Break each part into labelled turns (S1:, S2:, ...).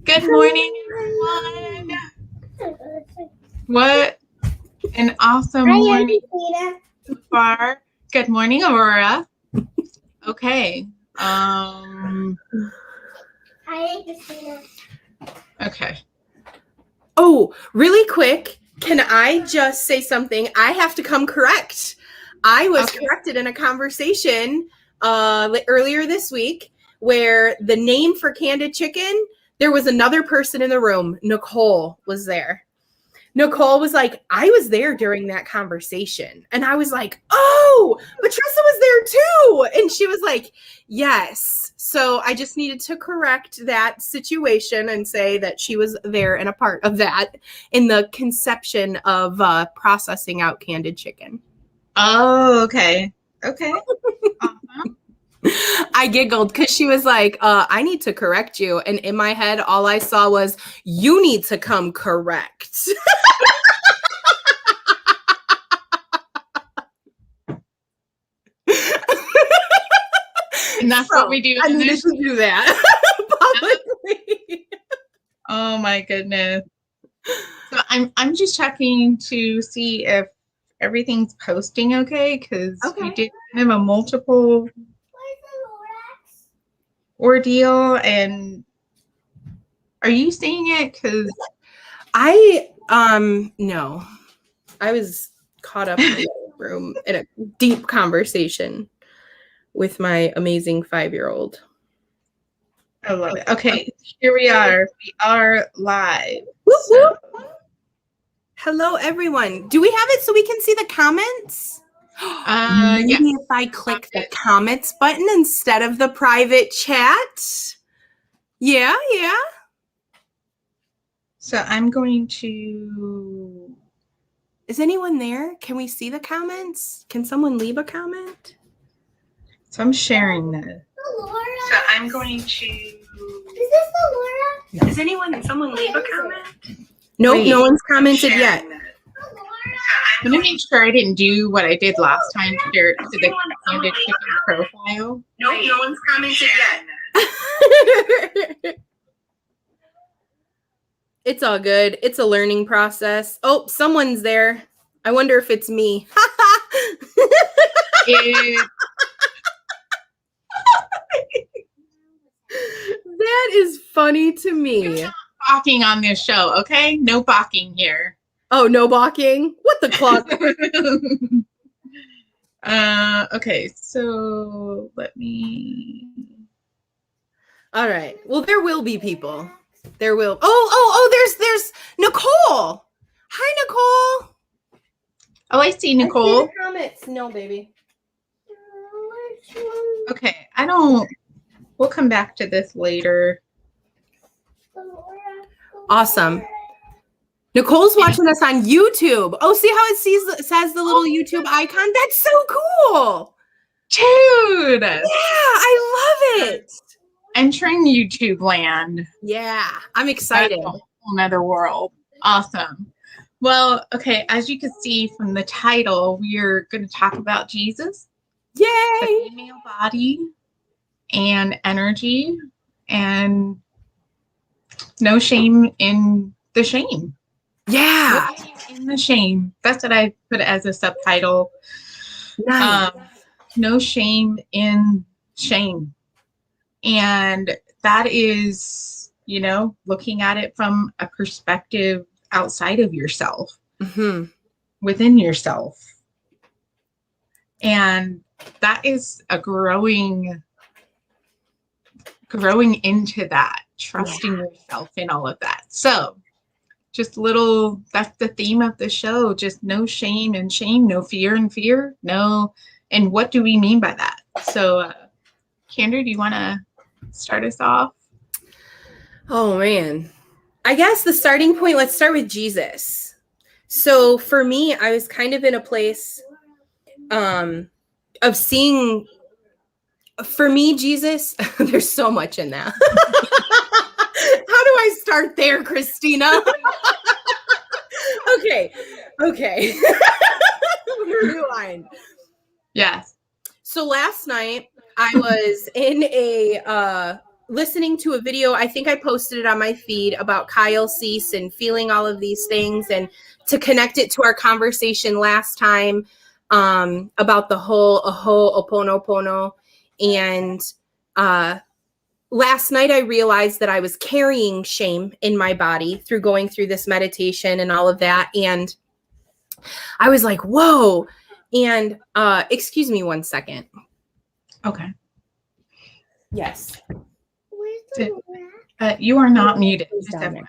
S1: Good morning, everyone. What an awesome morning so far. Good morning, Aurora. Okay.
S2: Hi, Christina.
S1: Okay.
S3: Oh, really quick, can I just say something? I have to come correct. I was corrected in a conversation earlier this week where the name for Kandid Chicken, there was another person in the room. Nicole was there. Nicole was like, I was there during that conversation. And I was like, oh, but Tressa was there too. And she was like, yes. So I just needed to correct that situation and say that she was there and a part of that in the conception of processing out Kandid Chicken.
S1: Oh, okay. Okay.
S3: I giggled because she was like, I need to correct you. And in my head, all I saw was, you need to come correct.
S1: And that's what we do.
S3: I needed to do that publicly.
S1: Oh my goodness. So I'm just checking to see if everything's posting okay, because we did kind of a multiple ordeal. And are you seeing it? Because
S3: no, I was caught up in the room in a deep conversation with my amazing 5-year-old.
S1: I love it. Okay, here we are. We are live.
S3: So. Hello, everyone. Do we have it so we can see the comments? Maybe if I click the comments button instead of the private chat. Yeah.
S1: So I'm going to...
S3: Is anyone there? Can we see the comments? Can someone leave a comment?
S1: So I'm sharing this. So I'm going to...
S2: Is this the Laura?
S3: No. Is someone leave a comment? Nope, no one's commented yet.
S1: I'm going to make sure I didn't do what I did last time, share it to the Kandid Chicken profile.
S3: Nope, no one's commented yet. It's all good. It's a learning process. Oh, someone's there. I wonder if it's me. That is funny to me.
S1: No balking on this show, okay? No balking here.
S3: Oh, no balking? What the clock?
S1: Okay, so let me...
S3: All right. Well, there will be people. There will. Oh, there's Nicole. Hi, Nicole.
S1: Oh, I see Nicole.
S3: I see the comments. No, baby.
S1: Okay, we'll come back to this later.
S3: Awesome. Nicole's watching us on YouTube. Oh, see how it says the little YouTube icon? That's so cool.
S1: Dude.
S3: Yeah, I love it.
S1: Entering YouTube land.
S3: Yeah, I'm excited.
S1: That's a whole nother world. Awesome. Well, okay, as you can see from the title, we're going to talk about Jesus.
S3: Yay!
S1: The female body and energy, and no shame in the shame.
S3: Yeah.
S1: No shame in the shame. That's what I put as a subtitle.
S3: Nice.
S1: No shame in shame. And that is, looking at it from a perspective outside of yourself, within yourself. And that is a growing into that, trusting yourself in all of that. So that's the theme of the show. Just no shame and shame, no fear and fear, no. And what do we mean by that? So, Kandid, do you want to start us off?
S3: Oh, man. I guess the starting point, let's start with Jesus. So for me, I was kind of in a place of seeing, for me, Jesus, there's so much in that. How do I start there, Christina? Okay. Rewind.
S1: Yes.
S3: So last night I was in a listening to a video. I think I posted it on my feed about Kyle Cease and feeling all of these things, and to connect it to our conversation last time about the whole Ho'oponopono. And last night I realized that I was carrying shame in my body through going through this meditation and all of that. And I was like, whoa. And excuse me 1 second.
S1: Okay.
S3: Yes.
S2: Where's the Laura?
S1: You are not muted.
S3: He's
S1: Just
S3: down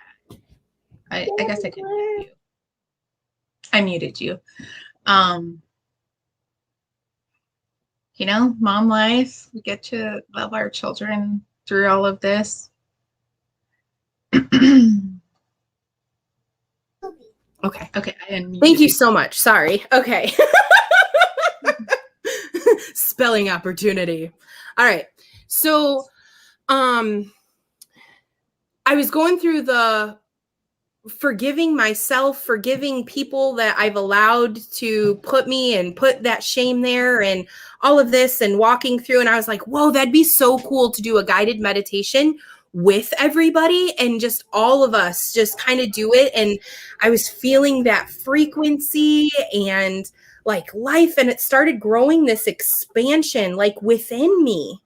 S1: FYI. I guess I can mute you. I muted you. You know, mom life, we get to love our children through all of this.
S3: Okay.
S1: Okay, I unmuted
S3: Thank you so much. Sorry. Okay. Spelling opportunity. All right. So, I was going through the forgiving myself, forgiving people that I've allowed to put me and put that shame there and all of this, and walking through, and I was like, whoa, that'd be so cool to do a guided meditation with everybody and just all of us just kind of do it. And I was feeling that frequency and like life, and it started growing this expansion like within me,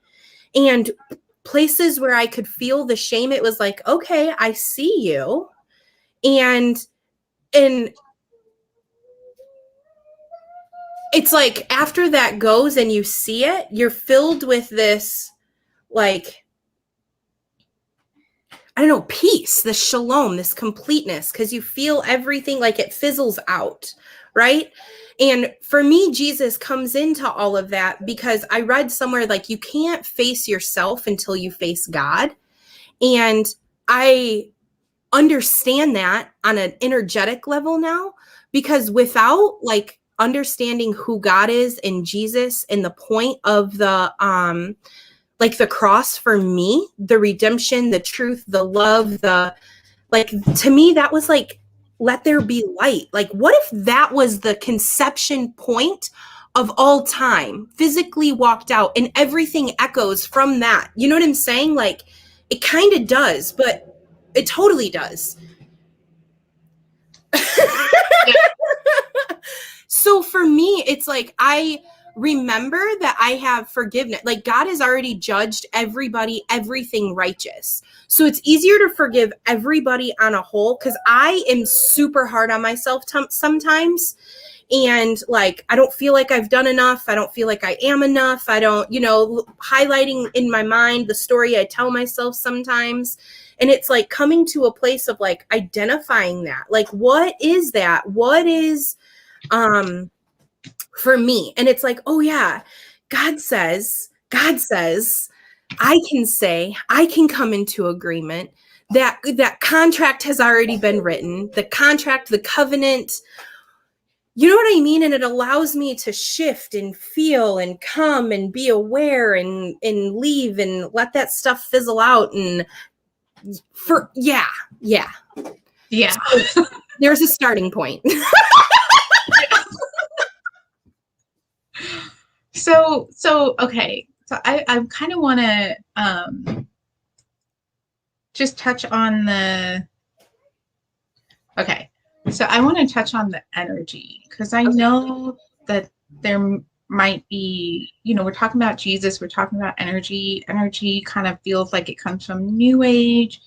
S3: and places where I could feel the shame. It was like, okay, I see you. And it's like after that goes and you see it, you're filled with this, like, I don't know, peace, this shalom, this completeness, because you feel everything like it fizzles out, right? And for me, Jesus comes into all of that because I read somewhere like you can't face yourself until you face God. And I understand that on an energetic level now, because without like understanding who God is and Jesus and the point of the like the cross for me, the redemption, the truth, the love, the like, to me that was like, let there be light. Like, what if that was the conception point of all time, physically walked out, and everything echoes from that? You know what I'm saying? Like, it kind of does, but it totally does.
S1: Yeah.
S3: So for me, it's like, I remember that I have forgiveness. Like, God has already judged everybody, everything righteous. So it's easier to forgive everybody on a whole, because I am super hard on myself sometimes. And like, I don't feel like I've done enough. I don't feel like I am enough. I don't, highlighting in my mind the story I tell myself sometimes. And it's like coming to a place of like identifying that, like, what is that? What is, for me? And it's like, oh yeah, God says, I can come into agreement that contract has already been written, the contract, the covenant, you know what I mean? And it allows me to shift and feel and come and be aware and leave and let that stuff fizzle out. And yeah. So there's a starting point.
S1: So okay. So I kind of want to just touch on okay. So I want to touch on the energy, because I know that there might be, we're talking about Jesus, we're talking about energy. Energy kind of feels like it comes from New Age,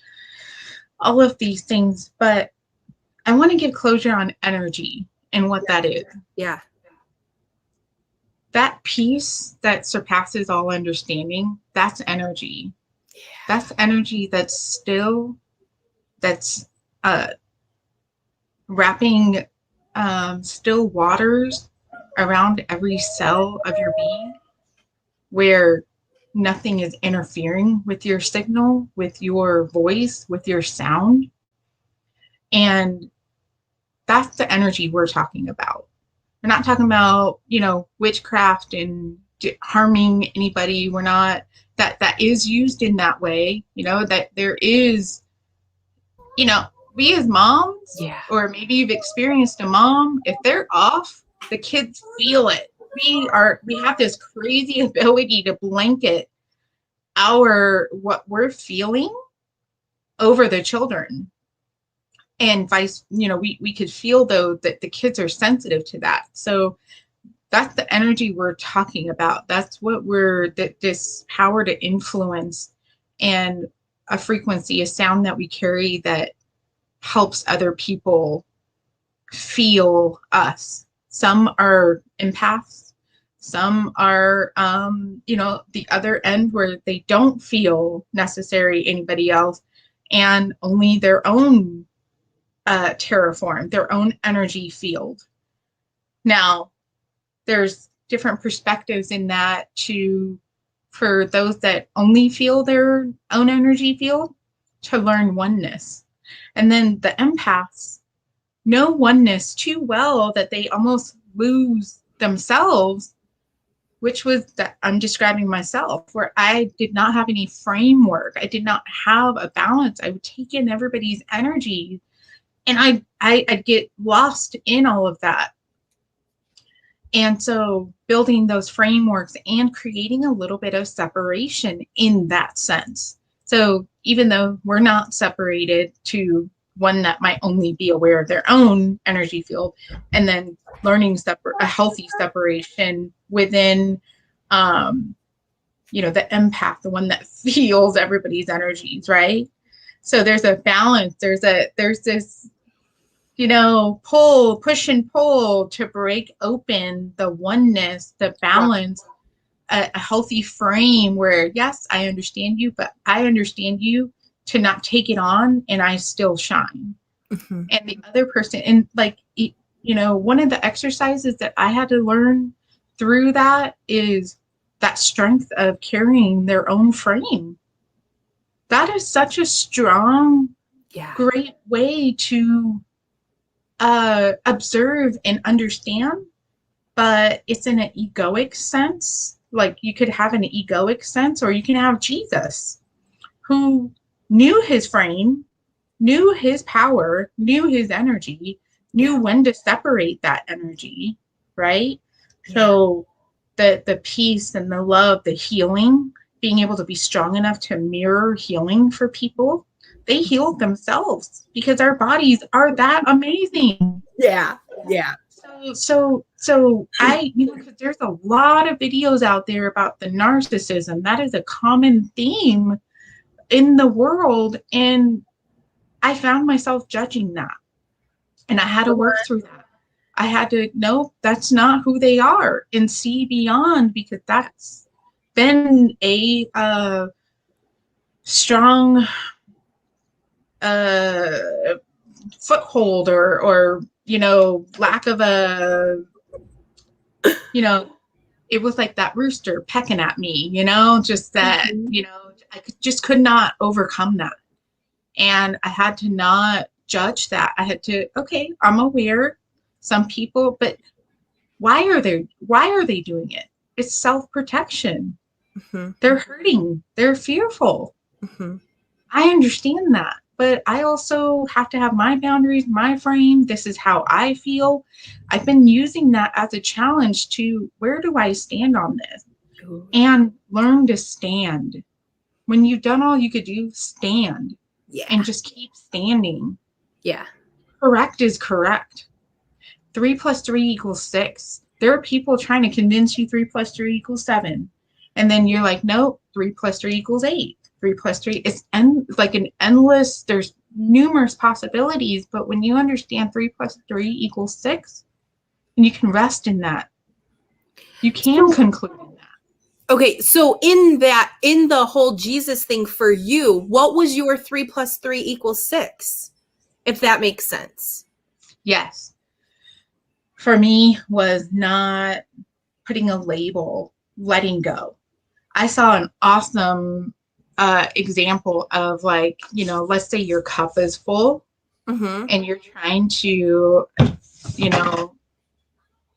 S1: all of these things, but I want to give closure on energy and what that is.
S3: Yeah.
S1: That peace that surpasses all understanding, that's energy. Yeah. That's energy that's still, that's wrapping still waters around every cell of your being, where nothing is interfering with your signal, with your voice, with your sound. And that's the energy we're talking about. We're not talking about, witchcraft and harming anybody. We're not, that is used in that way, that there is, we as moms, or maybe you've experienced a mom, if they're off, the kids feel it. we have this crazy ability to blanket what we're feeling over the children. And we could feel though that the kids are sensitive to that. So that's the energy we're talking about. That's what this power to influence, and a frequency, a sound that we carry that helps other people feel us. Some are empaths. Some are, the other end where they don't feel necessary anybody else, and only their own terraform, their own energy field. Now, there's different perspectives in that for those that only feel their own energy field, to learn oneness. And then the empaths know oneness too well that they almost lose themselves, which was that I'm describing myself, where I did not have any framework. I did not have a balance. I would take in everybody's energy, and I'd get lost in all of that. And so building those frameworks and creating a little bit of separation in that sense. So even though we're not separated, to one that might only be aware of their own energy field, and then learning a healthy separation within, the empath, the one that feels everybody's energies, right? So there's a balance. There's this, push and pull to break open the oneness, the balance, a healthy frame where, yes, I understand you, but I understand you to not take it on, and I still shine. Mm-hmm. And the other person, and one of the exercises that I had to learn through that is that strength of carrying their own frame. That is such a strong, great way to observe and understand, but it's in an egoic sense. Like, you could have an egoic sense, or you can have Jesus, who knew his frame, knew his power, knew his energy, knew when to separate that energy, right? Yeah. So the peace and the love, the healing, being able to be strong enough to mirror healing for people. They healed themselves because our bodies are that amazing.
S3: Yeah.
S1: So I, because there's a lot of videos out there about the narcissism. That is a common theme in the world. And I found myself judging that. And I had to work through that. I had to know that's not who they are, and see beyond, because that's been a strong foothold or lack of a, it was like that rooster pecking at me, just that, I could not overcome that. And I had to not judge that. I had to, okay, I'm aware some people, but why are they doing it? It's self-protection. Mm-hmm. They're hurting. They're fearful. Mm-hmm. I understand that, but I also have to have my boundaries, my frame. This is how I feel. I've been using that as a challenge to, where do I stand on this? Ooh. And learn to stand. When you've done all you could do, stand. Yeah. And just keep standing.
S3: Yeah.
S1: Correct is correct. 3 + 3 = 6. There are people trying to convince you 3 + 3 = 7. And then you're like, nope, 3 + 3 = 8. 3 + 3 is like an endless, there's numerous possibilities, but when you understand 3 + 3 = 6, and you can rest in that, you can conclude in that.
S3: Okay, so in the whole Jesus thing for you, what was your 3 + 3 = 6? If that makes sense.
S1: Yes. For me, was not putting a label, letting go. I saw an awesome example of, like, let's say your cup is full, mm-hmm. and you're trying to,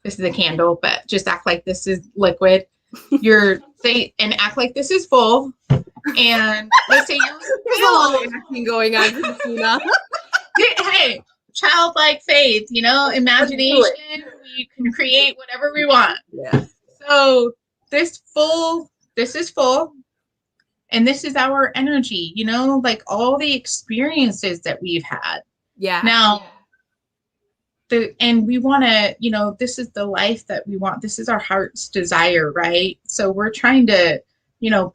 S1: this is a candle, but just act like this is liquid. And act like this is full. And let's say you're full.
S3: Acting going on, Christina.
S1: Hey, childlike faith, imagination. We can create whatever we want.
S3: Yeah.
S1: So this is full, and this is our energy, like all the experiences that we've had.
S3: Yeah.
S1: Now, and we want to, this is the life that we want. This is our heart's desire, right? So we're trying to,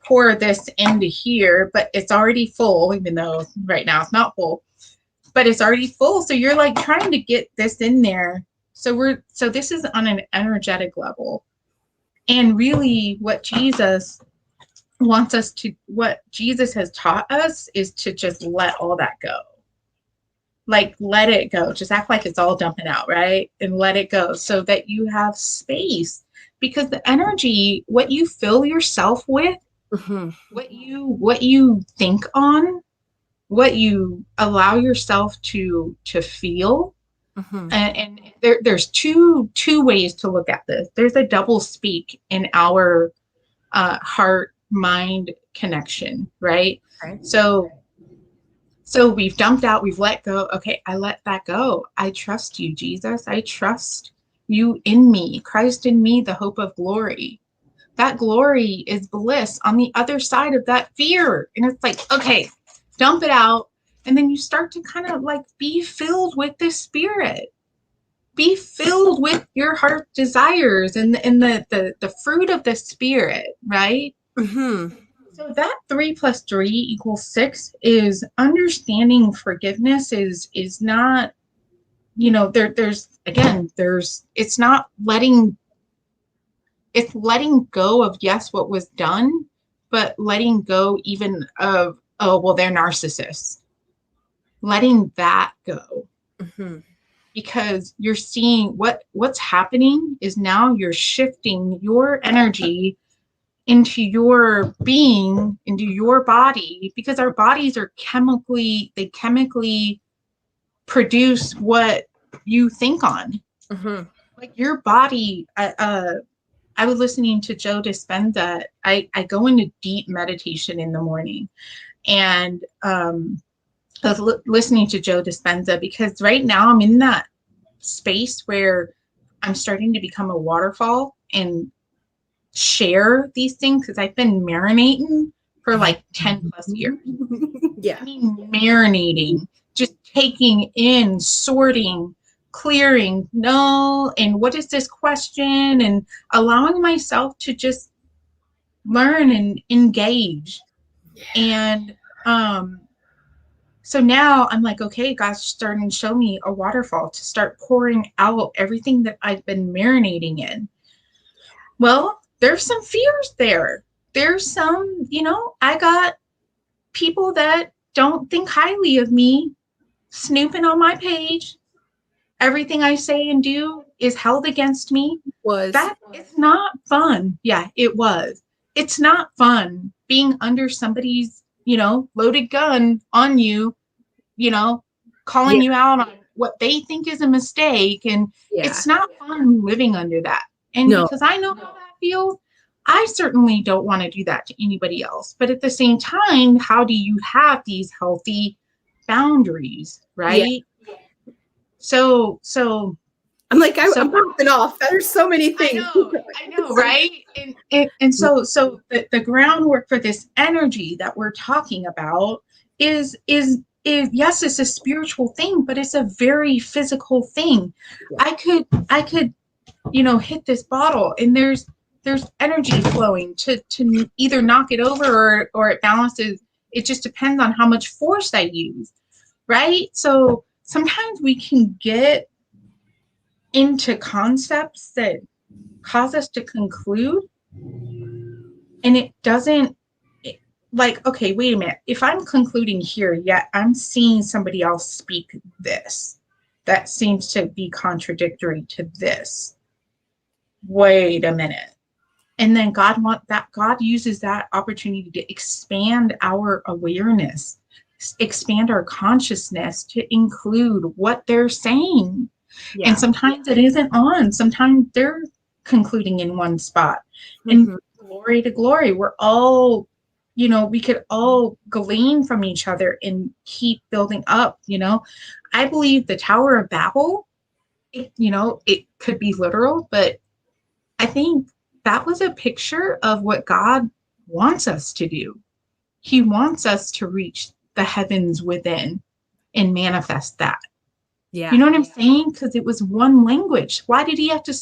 S1: pour this into here, but it's already full, even though right now it's not full, but it's already full. So you're like trying to get this in there. So this is on an energetic level. And really what Jesus has taught us is to just let all that go. Like, let it go. Just act like it's all dumping out, right? And let it go so that you have space. Because the energy, what you fill yourself with, what you think on, what you allow yourself to feel, and there's two ways to look at this. There's a double speak in our heart-mind connection, right? So we've dumped out, we've let go. Okay, I let that go. I trust you, Jesus. I trust you in me, Christ in me, the hope of glory. That glory is bliss on the other side of that fear. And it's like, okay, dump it out. And then you start to kind of like be filled with the Spirit. Be filled with your heart desires and the fruit of the Spirit, right? So that 3 + 3 = 6 is understanding forgiveness is not, it's not letting go of, yes, what was done, but letting go even of, oh, well, they're narcissists. Letting that go. Because you're seeing what's happening is now you're shifting your energy into your being, into your body, because our bodies are chemically produce what you think on. Like your body, I was listening to Joe Dispenza. I go into deep meditation in the morning, and I was listening to Joe Dispenza because right now I'm in that space where I'm starting to become a waterfall and share these things because I've been marinating for like 10 plus years.
S3: Yeah.
S1: I mean, marinating, just taking in, sorting, clearing, and what is this question, and allowing myself to just learn and engage. And so now I'm like, okay, God's starting to show me a waterfall to start pouring out everything that I've been marinating in. Well, there's some fears there. There's some, I got people that don't think highly of me snooping on my page. Everything I say and do is held against me. That is not fun. Yeah, it was. It's not fun being under somebody's, loaded gun on you, calling you out on what they think is a mistake. And it's not fun living under that. And because I know how that feels, I certainly don't want to do that to anybody else. But at the same time, how do you have these healthy boundaries, right? Yeah. So
S3: I'm like, I'm bouncing off. There's so many things.
S1: I know, right? And so the groundwork for this energy that we're talking about is yes, it's a spiritual thing, but it's a very physical thing. I could hit this bottle and there's energy flowing to either knock it over or it balances. It just depends on how much force I use, right? So sometimes we can get into concepts that cause us to conclude, and it doesn't, like, okay, wait a minute. If I'm concluding here, yet I'm seeing somebody else speak this, that seems to be contradictory to this. Wait a minute. And then God uses that opportunity to expand our awareness, expand our consciousness to include what they're saying. Yeah. And sometimes it isn't on. Sometimes they're concluding in one spot. And glory to glory, we're all, we could all glean from each other and keep building up. I believe the Tower of Babel, it could be literal, but I think that was a picture of what God wants us to do. He wants us to reach the heavens within and manifest that.
S3: Yeah.
S1: You know what I'm saying? Because it was one language. Why did he have to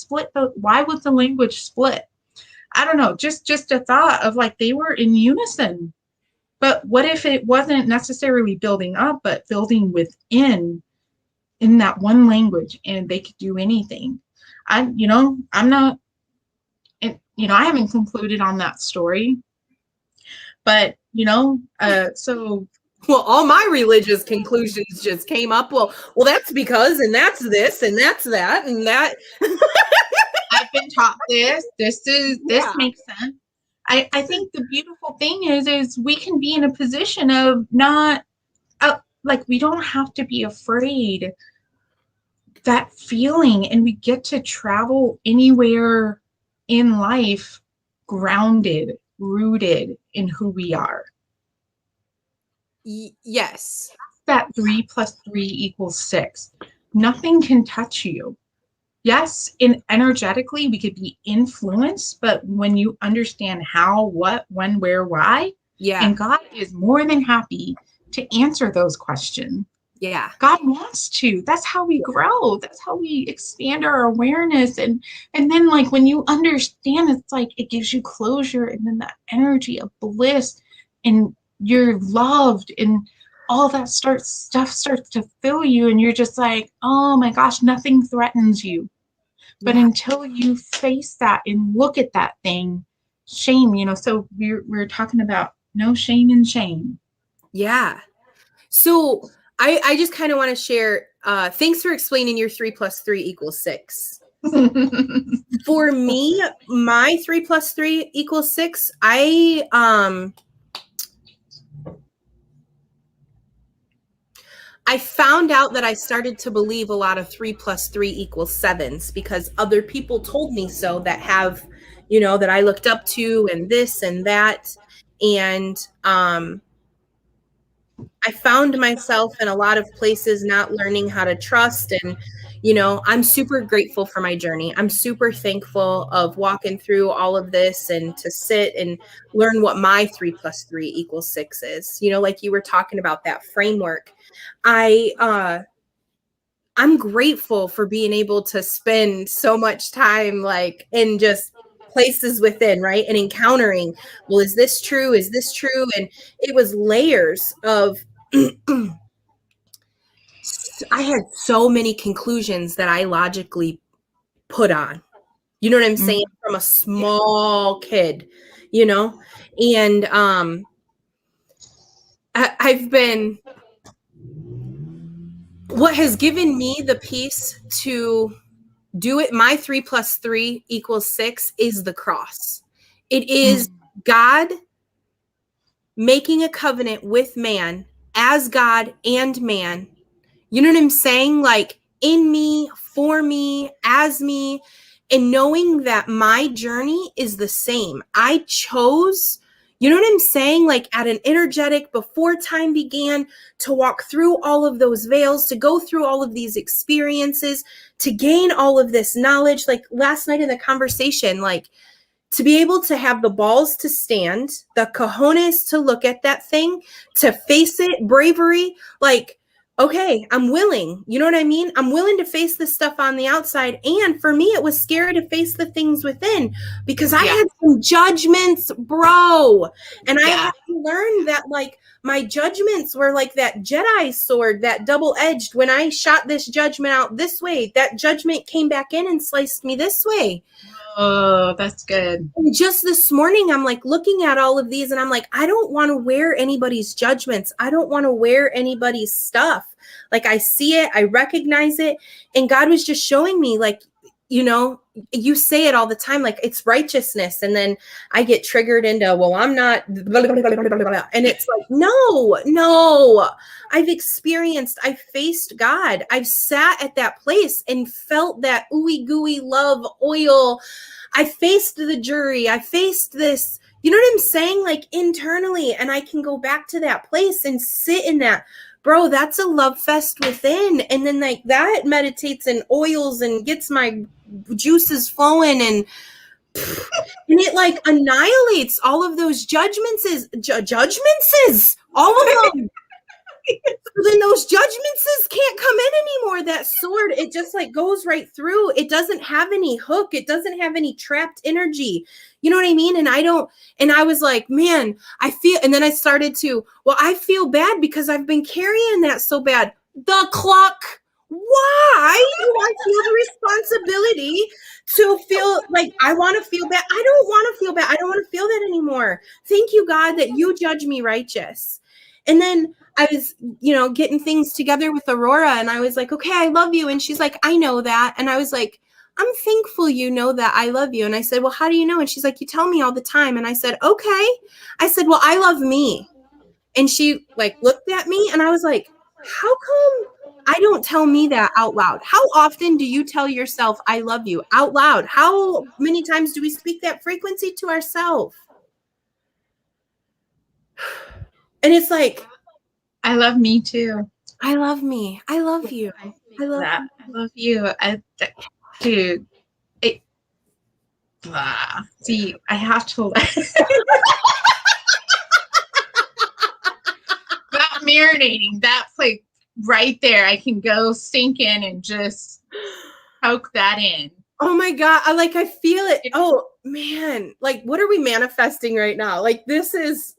S1: why was the language split? I don't know. Just a thought of like they were in unison. But what if it wasn't necessarily building up, but building within in that one language and they could do anything? I'm not, I haven't concluded on that story, but so
S3: well, all my religious conclusions just came up. Well, that's because, and that's this, and that's that, and that.
S1: I've been taught this. This makes sense. I think the beautiful thing is we can be in a position of not like we don't have to be afraid that feeling, and we get to travel anywhere in life grounded, rooted in who we are.
S3: Yes.
S1: That 3 + 3 = 6. Nothing can touch you. Yes, energetically, we could be influenced, but when you understand how, what, when, where, why, and God is more than happy to answer those questions.
S3: Yeah.
S1: God wants to. That's how we grow. That's how we expand our awareness. And then like when you understand, it's like it gives you closure, and then that energy of bliss, and you're loved, and all that stuff starts to fill you, and you're just like, oh my gosh, nothing threatens you. But until you face that and look at that thing, shame, so we're talking about no shame in shame.
S3: Yeah. So I just kind of want to share, thanks for explaining your 3 + 3 = 6. For me, my 3 + 3 = 6, I found out that I started to believe a lot of 3 + 3 = 7s because other people told me so that have, that I looked up to, and this and that. And I found myself in a lot of places not learning how to trust. And, I'm super grateful for my journey. I'm super thankful of walking through all of this and to sit and learn what my 3 + 3 = 6 is. Like you were talking about that framework. I'm grateful for being able to spend so much time like in just places within, right? And encountering, well, is this true? Is this true? And it was layers of I had so many conclusions that I logically put on. You know what I'm saying? From a small kid, and I've been, what has given me the peace to do it, my 3 + 3 = 6 is the cross. It is God making a covenant with man as God and man. You know what I'm saying? Like in me, for me, as me, and knowing that my journey is the same. I chose, you know what I'm saying? Like at an energetic before time began to walk through all of those veils, to go through all of these experiences, to gain all of this knowledge. Like last night in the conversation, like to be able to have the balls to stand, the cojones to look at that thing, to face it, bravery, like, okay, I'm willing. You know what I mean? I'm willing to face this stuff on the outside. And for me, it was scary to face the things within because I had some judgments, bro. And I had to learn that like my judgments were like that Jedi sword, that double-edged. When I shot this judgment out this way, that judgment came back in and sliced me this way.
S1: Oh, that's good.
S3: And just this morning, I'm like looking at all of these and I'm like, I don't want to wear anybody's judgments. I don't want to wear anybody's stuff. Like I see it, I recognize it. And God was just showing me like, you say it all the time, like it's righteousness. And then I get triggered into, well, I'm not, blah, blah, blah, blah, blah, blah. And it's like, no, I've faced God. I've sat at that place and felt that ooey gooey love oil. I faced the jury. I faced this, you know what I'm saying? Like internally, and I can go back to that place and sit in that bro, that's a love fest within. And then like that meditates and oils and gets my juices flowing, and it like annihilates all of those judgments, all of them. Then those judgments can't come in anymore. That sword, it just like goes right through. It doesn't have any hook. It doesn't have any trapped energy. You know what I mean? And I was like, man, and then I started to, well, I feel bad because I've been carrying that so bad. The clock. Why do I feel the responsibility to feel like I want to feel bad? I don't want to feel bad. I don't want to feel that anymore. Thank you, God, that you judge me righteous. And then I was, getting things together with Aurora, and I was like, okay, I love you. And she's like, I know that. And I was like, I'm thankful you know that I love you. And I said, well, how do you know? And she's like, you tell me all the time. And I said, okay. I said, well, I love me. And she like looked at me, and I was like, how come I don't tell me that out loud? How often do you tell yourself I love you out loud? How many times do we speak that frequency to ourselves? And it's like,
S1: I love me too.
S3: I love me. I love you.
S1: I love that. I love you. Dude, see, I have to that marinating, that like right there, I can go sink in and just poke that in.
S3: Oh my God. I feel it. Oh man. Like, what are we manifesting right now? Like, this is,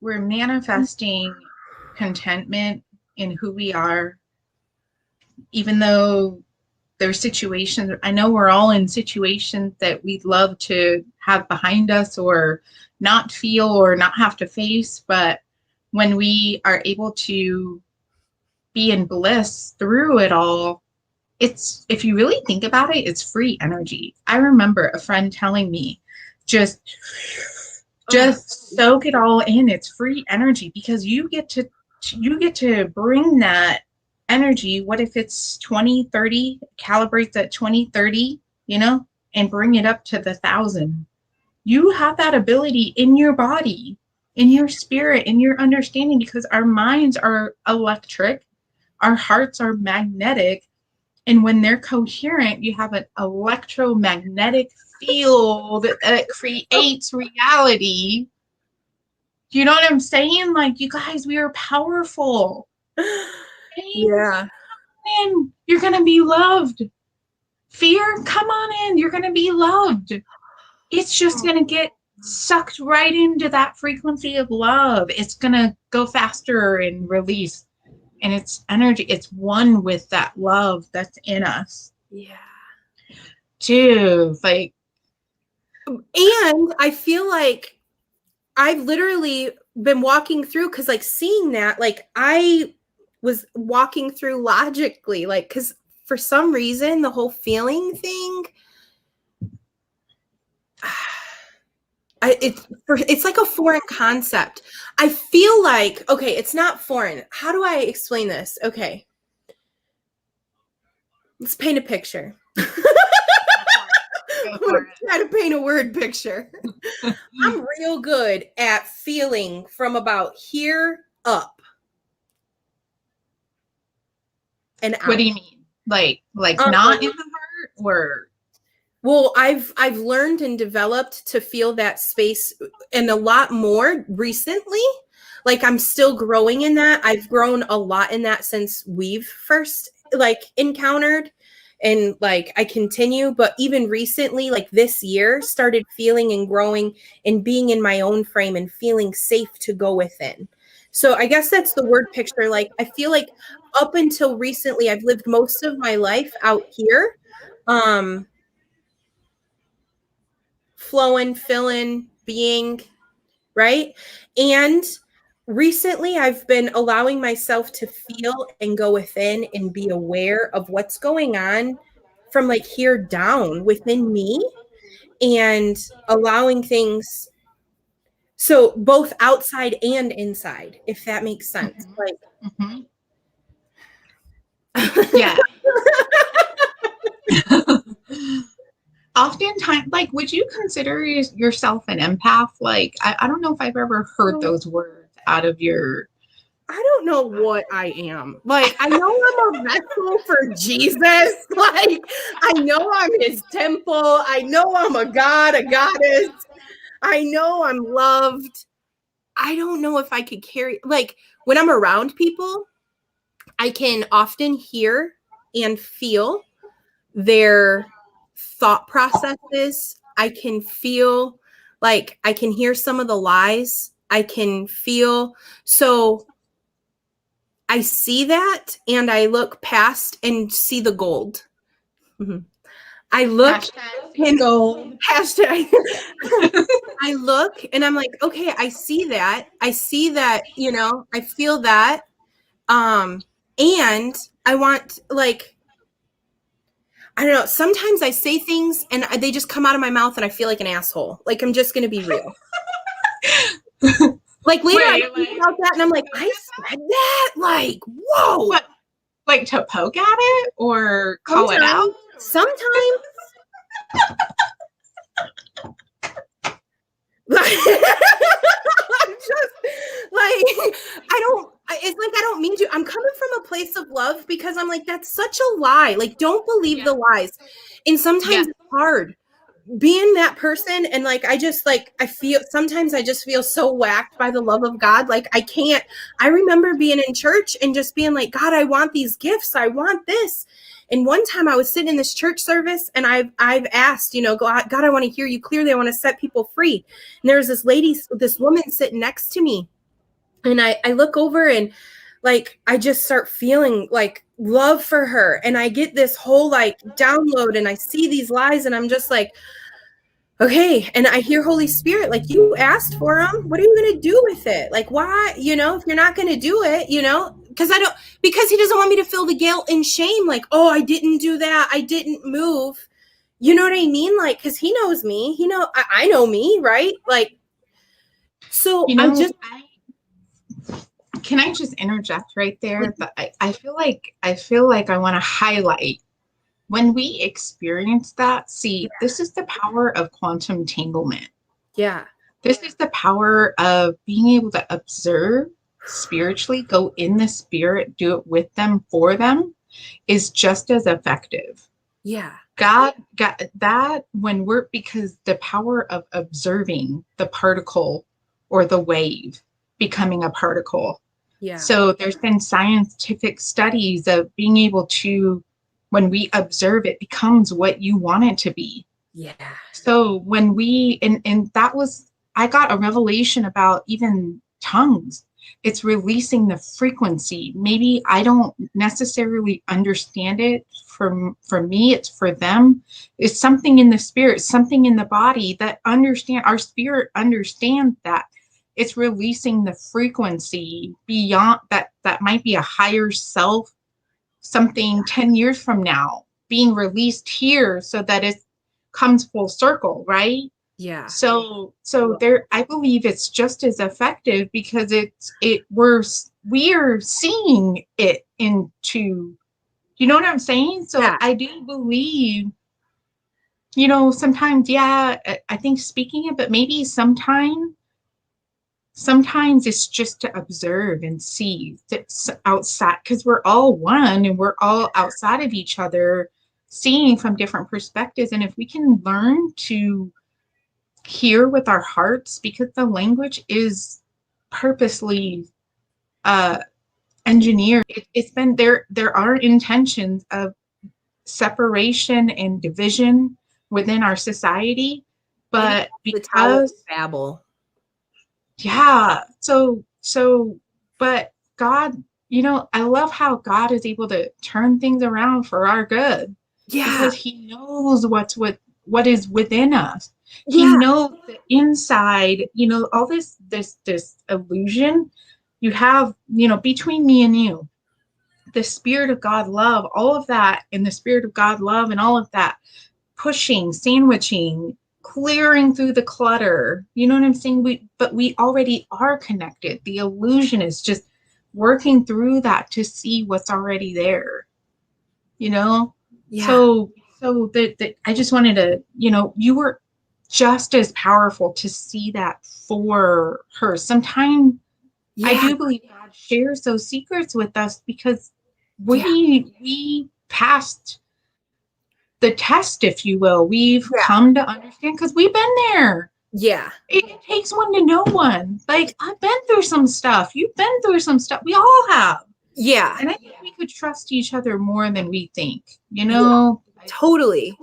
S1: we're manifesting contentment in who we are, even though there's situations. I know we're all in situations that we'd love to have behind us or not feel or not have to face. But when we are able to be in bliss through it all, if you really think about it, it's free energy. I remember a friend telling me, just soak it all in. It's free energy because you get to bring that energy. What if it's 2030, calibrate that 2030, and bring it up to the 1,000. You have that ability in your body, in your spirit, in your understanding, because our minds are electric, our hearts are magnetic, and when they're coherent, you have an electromagnetic field that creates reality. You know what I'm saying? Like, you guys, we are powerful.
S3: Yeah.
S1: And you're going to be loved. Fear, come on in. You're going to be loved. It's just going to get sucked right into that frequency of love. It's going to go faster and release. And it's energy. It's one with that love that's in us.
S3: Yeah.
S1: Dude, like.
S3: And I feel like I've literally been walking through, because like seeing that, like I was walking through logically, like, because for some reason the whole feeling thing, it's like a foreign concept. I feel like, okay, it's not foreign. How do I explain this? Okay, let's paint a picture. I'm gonna try to paint a word picture. I'm real good at feeling from about here up. And out.
S1: What do you mean? Like not in the heart, or?
S3: Well, I've learned and developed to feel that space, and a lot more recently. Like, I'm still growing in that. I've grown a lot in that since we've first like encountered, and like I continue, but even recently, like this year, started feeling and growing and being in my own frame and feeling safe to go within. So I guess that's the word picture. Like, I feel like up until recently, I've lived most of my life out here, flowing, filling, being, right? And recently I've been allowing myself to feel and go within and be aware of what's going on from like here down within me, and allowing things, so both outside and inside, if that makes sense.
S1: Mm-hmm.
S3: Like,
S1: yeah. Oftentimes, would you consider yourself an empath? Like, I don't know if I've ever heard those words out of your.
S3: I don't know what I am. Like, I know I'm a vessel for Jesus. Like, I know I'm his temple. I know I'm a god, a goddess. I know I'm loved. I don't know if I could carry, like, when I'm around people, I can often hear and feel their thought processes. I can feel, like, I can hear some of the lies. I can feel, so I see that and I look past and see the gold. Mhm. I look
S1: In gold.
S3: hashtag. I look and I'm like, okay, I see that. I see that, you know, I feel that. And I want, like, I don't know. Sometimes I say things and they just come out of my mouth and I feel like an asshole. Like, I'm just going to be real. Like, later I think about that and I'm like, I said that? Like, whoa.
S1: What? Like to poke at it or call it out?
S3: Sometimes. I'm just like, it's like I don't mean to. I'm coming from a place of love because I'm like, that's such a lie. Like, don't believe the lies. And sometimes it's hard being that person. And like, I just like, sometimes I just feel so whacked by the love of God. Like, I remember being in church and just being like, God, I want these gifts. I want this. And one time I was sitting in this church service and I've asked, you know, God, I want to hear you clearly. I want to set people free. And there's this woman sitting next to me. And I look over and like, I just start feeling like love for her. And I get this whole like download and I see these lies and I'm just like, okay. And I hear Holy Spirit, like, you asked for them. What are you going to do with it? Like, why, you know, if you're not going to do it, you know, because he doesn't want me to feel the guilt and shame. Like, oh, I didn't do that. I didn't move. You know what I mean? Like, because he knows me, I know me. Right. Like, so
S1: You know,
S3: can
S1: I just interject right there? But I feel like I want to highlight when we experience that. See, this is the power of quantum entanglement.
S3: Yeah.
S1: This is the power of being able to observe spiritually, go in the spirit, do it with them, for them, is just as effective.
S3: Yeah.
S1: God got that because the power of observing the particle or the wave becoming a particle.
S3: Yeah.
S1: So there's been scientific studies of being able to, when we observe, it becomes what you want it to be.
S3: Yeah.
S1: So when and that was, I got a revelation about even tongues. It's releasing the frequency. Maybe I don't necessarily understand it. For me, it's for them. It's something in the spirit, something in the body that our spirit understands that. It's releasing the frequency beyond that might be a higher self, something 10 years from now being released here so that it comes full circle, right?
S3: Yeah.
S1: So there, I believe it's just as effective because we're seeing it into, you know what I'm saying? So yeah. I do believe, you know, sometimes, I think speaking it, but maybe sometimes it's just to observe and see that's outside, because we're all one and we're all outside of each other, seeing from different perspectives. And if we can learn to hear with our hearts, because the language is purposely engineered. It's been there are intentions of separation and division within our society, but because
S3: babble.
S1: Yeah. So, but God, you know, I love how God is able to turn things around for our good. Yeah. Because he knows what is within us. Yeah. He knows the inside, you know, all this illusion you have, you know, between me and you, the spirit of God love, all of that, and the spirit of God love and all of that, pushing, sandwiching, clearing through the clutter. You know what I'm saying? But we already are connected. The illusion is just working through that to see what's already there. You know? Yeah. So I just wanted to, you know, you were just as powerful to see that for her. Sometimes I do believe God shares those secrets with us because we passed the test, if you will. We've come to understand because we've been there.
S3: Yeah.
S1: It takes one to know one. Like, I've been through some stuff. You've been through some stuff. We all have.
S3: Yeah.
S1: And I think we could trust each other more than we think, you know?
S3: Yeah, totally.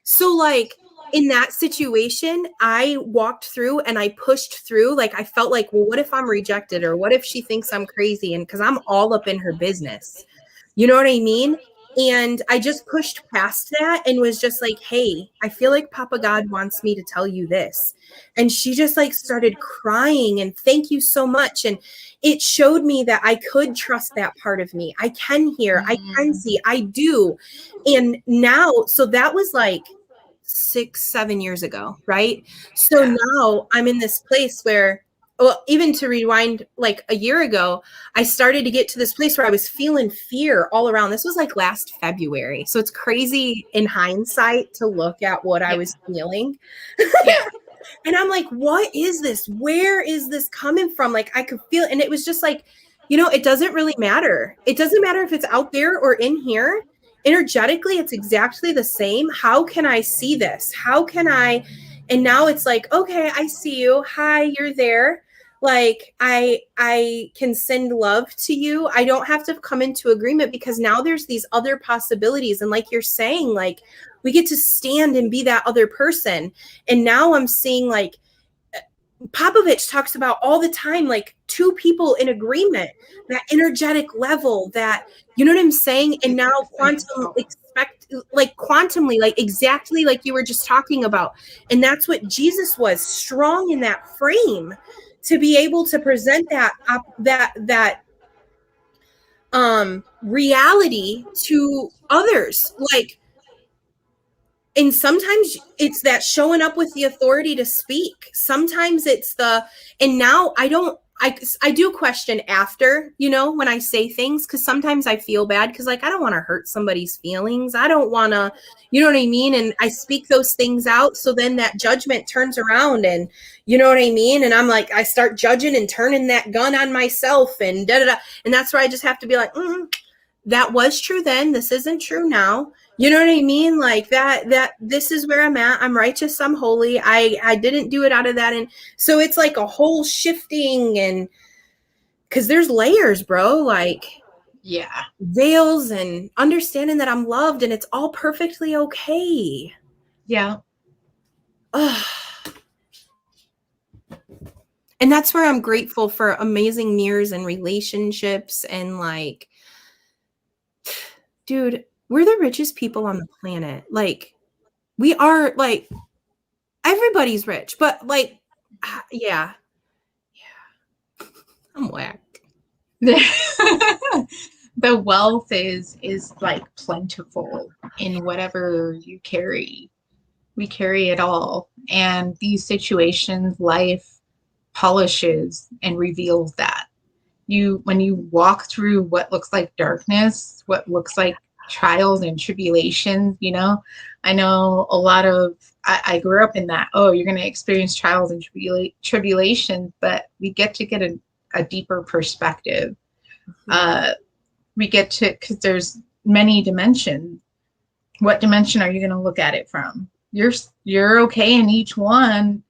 S3: So like in that situation, I walked through and I pushed through. Like I felt like, well, what if I'm rejected, or what if she thinks I'm crazy? And because I'm all up in her business, you know what I mean? And I just pushed past that and was just like, hey, I feel like Papa God wants me to tell you this. And she just like started crying and thank you so much. And it showed me that I could trust that part of me. I can hear, I can see, I do. And now, so that was like 6-7 years ago, right? So now I'm in this place where, well, even to rewind like a year ago, I started to get to this place where I was feeling fear all around. This was like last February. So it's crazy in hindsight to look at what I was feeling. And I'm like, what is this? Where is this coming from? Like I could feel it. And it was just like, you know, it doesn't really matter. It doesn't matter if it's out there or in here. Energetically, it's exactly the same. How can I see this? How can I? And now it's like, okay, I see you. Hi, you're there. Like I can send love to you. I don't have to come into agreement because now there's these other possibilities. And like you're saying, like we get to stand and be that other person. And now I'm seeing like Popovich talks about all the time, like two people in agreement, that energetic level, that, you know what I'm saying? And now quantumly, like exactly like you were just talking about. And that's what Jesus was, strong in that frame to be able to present that reality to others. Like, and sometimes it's that showing up with the authority to speak. Sometimes it's and now I do question after, you know, when I say things, because sometimes I feel bad because like I don't want to hurt somebody's feelings. I don't want to, you know what I mean? And I speak those things out. So then that judgment turns around and you know what I mean? And I'm like, I start judging and turning that gun on myself and da da da. And that's where I just have to be like, that was true then. This isn't true now. You know what I mean? Like that this is where I'm at. I'm righteous. I'm holy. I didn't do it out of that. And so it's like a whole shifting, and because there's layers, bro, like veils and understanding that I'm loved and it's all perfectly okay.
S1: Yeah.
S3: Ugh. And that's where I'm grateful for amazing mirrors and relationships. And like, dude, we're the richest people on the planet. Like, we are, like, everybody's rich, but like, yeah, I'm whack.
S1: The wealth is like plentiful in whatever you carry. We carry it all, and these situations, life polishes and reveals that. When you walk through what looks like darkness, what looks like trials and tribulations, you know, I know a lot of, I grew up in that, oh, you're going to experience trials and tribulations, but we get to get a deeper perspective. We get to, because there's many dimensions. What dimension are you going to look at it from? You're okay in each one.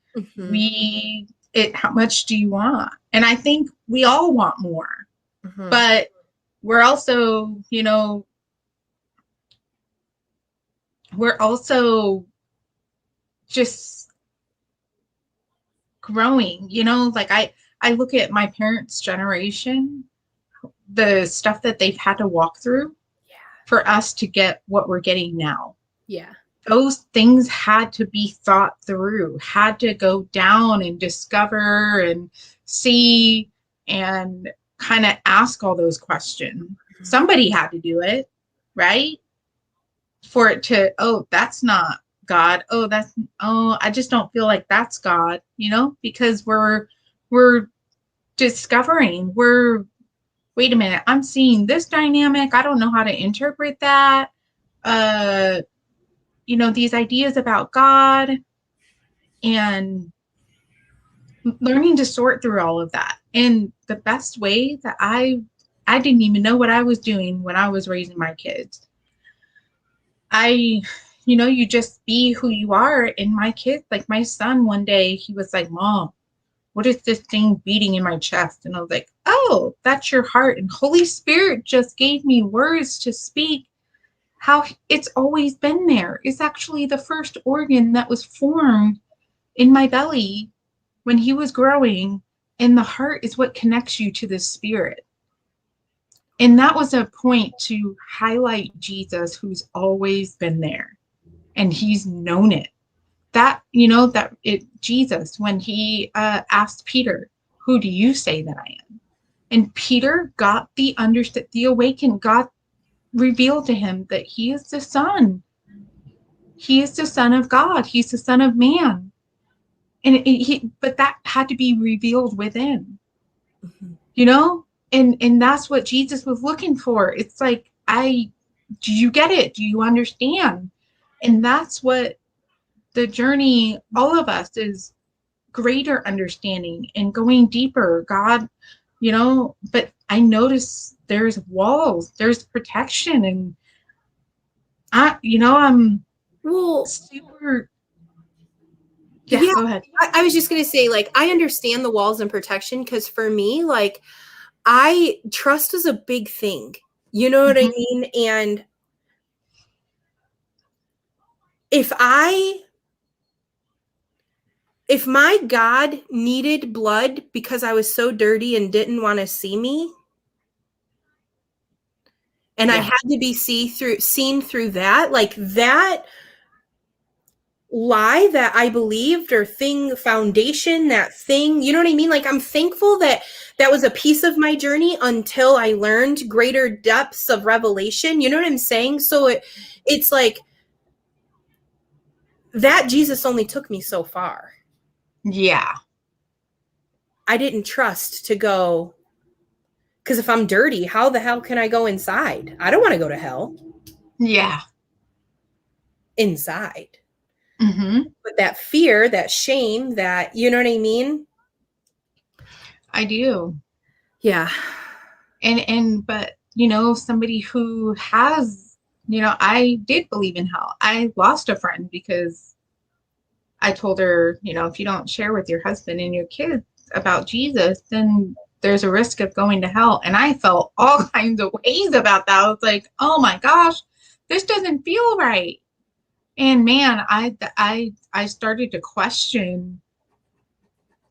S1: How much do you want? And I think we all want more, but we're also, you know, we're also just growing, you know, like I look at my parents' generation, the stuff that they've had to walk through for us to get what we're getting now.
S3: Yeah.
S1: Those things had to be thought through, had to go down and discover and see and kind of ask all those questions. Somebody had to do it, right? For it to, oh, that's not God. Oh, I just don't feel like that's God, you know, because we're discovering, wait a minute, I'm seeing this dynamic. I don't know how to interpret that. You know, these ideas about God, and learning to sort through all of that. And the best way that I didn't even know what I was doing when I was raising my kids. You just be who you are. And my kids, like my son, one day he was like, Mom, what is this thing beating in my chest? And I was like, oh, that's your heart. And Holy Spirit just gave me words to speak how it's always been there. It's actually the first organ that was formed in my belly when he was growing. And the heart is what connects you to the spirit. And that was a point to highlight Jesus, who's always been there. And he's known it. Jesus, when he asked Peter, who do you say that I am? And Peter got the awakened, God revealed to him that he is the Son. He is the Son of God. He's the Son of Man. But that had to be revealed within, and that's what Jesus was looking for. It's like, do you get it? Do you understand? And that's what the journey, all of us, is greater understanding and going deeper. God, but I notice there's walls, there's protection, and I'm super. Yeah, go ahead.
S3: I was just going to say, like, I understand the walls and protection, because for me, like, trust is a big thing. You know what I mean? And if my God needed blood because I was so dirty and didn't want to see me, and I had to be seen through that, like that lie that I believed, or foundation, that thing, you know what I mean? Like, I'm thankful that was a piece of my journey until I learned greater depths of revelation. You know what I'm saying? So it's like that Jesus only took me so far.
S1: Yeah.
S3: I didn't trust to go, because if I'm dirty, how the hell can I go inside? I don't want to go to hell.
S1: Yeah.
S3: Inside. But that fear, that shame, that, you know what I mean?
S1: I do.
S3: Yeah.
S1: But somebody who has, I did believe in hell. I lost a friend because I told her, if you don't share with your husband and your kids about Jesus, then there's a risk of going to hell. And I felt all kinds of ways about that. I was like, oh my gosh, this doesn't feel right. And man, I started to question,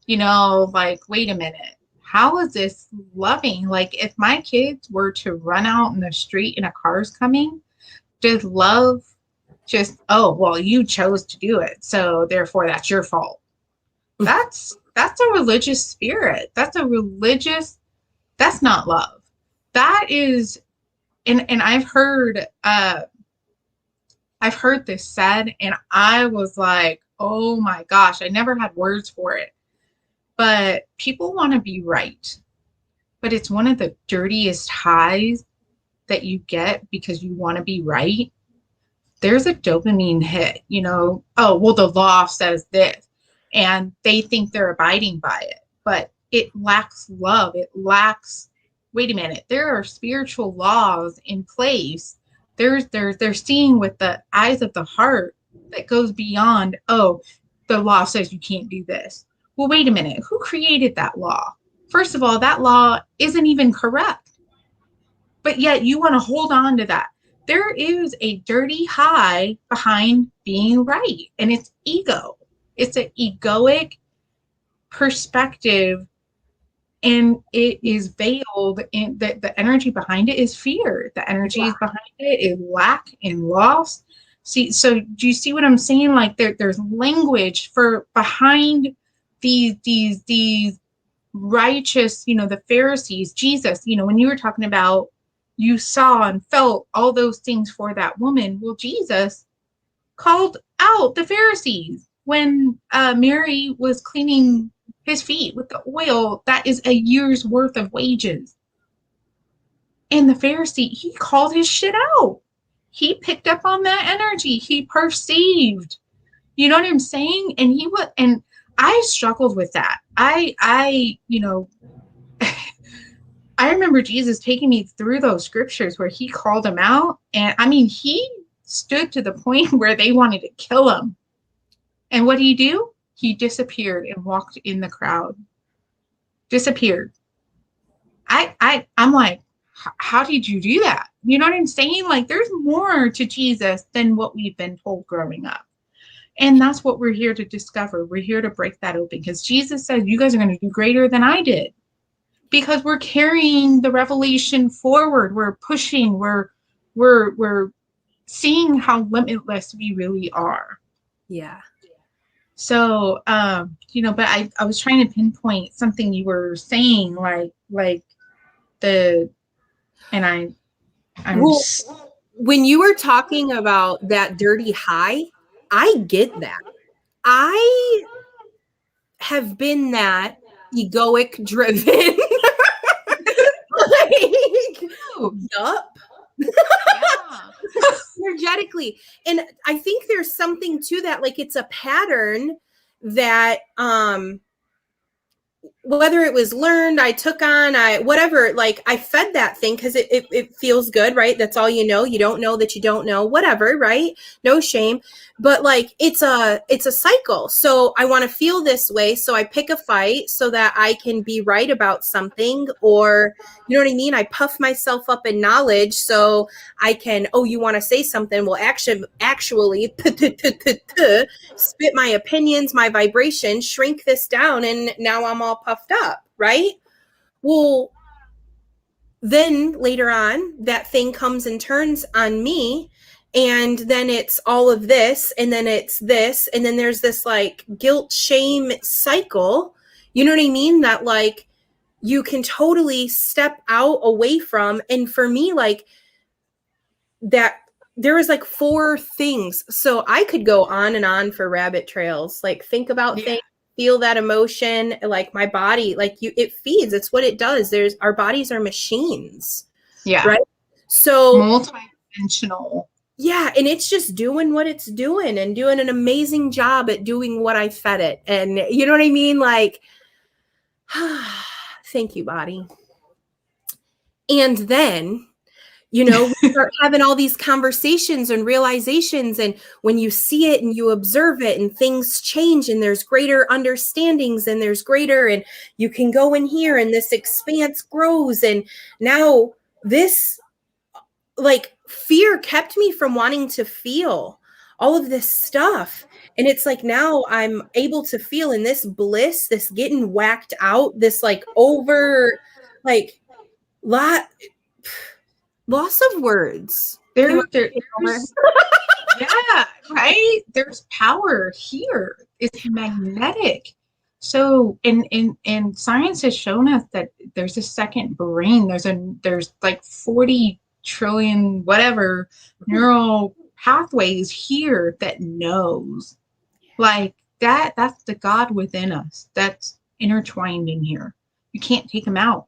S1: like, wait a minute, how is this loving? Like, if my kids were to run out in the street and a car's coming, does love just, oh, well, you chose to do it, so therefore that's your fault? That's a religious spirit. That's not love. That is, and I've heard this said, and I was like, oh my gosh, I never had words for it. But people want to be right. But it's one of the dirtiest highs that you get because you want to be right. There's a dopamine hit, oh, well, the law says this, and they think they're abiding by it, but it lacks love. It lacks, wait a minute, there are spiritual laws in place. They're seeing with the eyes of the heart that goes beyond, oh, the law says you can't do this. Well, wait a minute, who created that law? First of all, that law isn't even correct, but yet you want to hold on to that. There is a dirty high behind being right, and it's ego. It's an egoic perspective, and it is veiled in the energy behind it is fear. The energy is behind it is lack and loss. See, so do you see what I'm saying? Like, there's language for behind these righteous, the Pharisees, Jesus, when you were talking about, you saw and felt all those things for that woman. Well, Jesus called out the Pharisees when Mary was cleaning his feet with the oil. That is a year's worth of wages. And the Pharisee, he called his shit out. He picked up on that energy. He perceived, you know what I'm saying? And I struggled with that. I remember Jesus taking me through those scriptures where he called them out. And I mean, he stood to the point where they wanted to kill him. And what did he do? He disappeared and walked in the crowd. Disappeared. I'm like, how did you do that? You know what I'm saying? Like, there's more to Jesus than what we've been told growing up. And that's what we're here to discover. We're here to break that open because Jesus said, you guys are going to do greater than I did. Because we're carrying the revelation forward. We're pushing. We're seeing how limitless we really are.
S3: Yeah.
S1: So, but I was trying to pinpoint something you were saying, like the, and I'm
S3: well, when you were talking about that dirty high, I get that. I have been that egoic driven. Yup. Energetically. And I think there's something to that. Like, it's a pattern that whether it was learned, I took on, whatever, like I fed that thing because it feels good, right? That's all you know. You don't know that you don't know, whatever, right? No shame. But like it's a cycle. So I want to feel this way. So I pick a fight so that I can be right about something, or you know what I mean? I puff myself up in knowledge so I can, oh, you want to say something? Well, actually spit my opinions, my vibration, shrink this down, and now I'm all puffed up, right? Well, then later on, that thing comes and turns on me, and then it's all of this, and then it's this, and then there's this like guilt, shame cycle. You know what I mean? That like you can totally step out away from. And for me, like that, there was like 4 things. So I could go on and on for rabbit trails, like think about things, feel that emotion, like my body, like it feeds, it's what it does. Our bodies are machines.
S1: Yeah.
S3: Right. So
S1: multidimensional.
S3: Yeah. And it's just doing what it's doing and doing an amazing job at doing what I fed it. And you know what I mean? Like, thank you, body. And then, we start having all these conversations and realizations. And when you see it and you observe it and things change and there's greater understandings and there's greater, and you can go in here and this expanse grows. And now this, like, fear kept me from wanting to feel all of this stuff. And it's like, now I'm able to feel in this bliss, this getting whacked out, this like over, like loss of words.
S1: There's yeah, right? There's power here. It's magnetic. So and science has shown us that there's a second brain. There's like 40 trillion whatever neural pathways here that knows. Like that's the God within us that's intertwined in here. You can't take them out.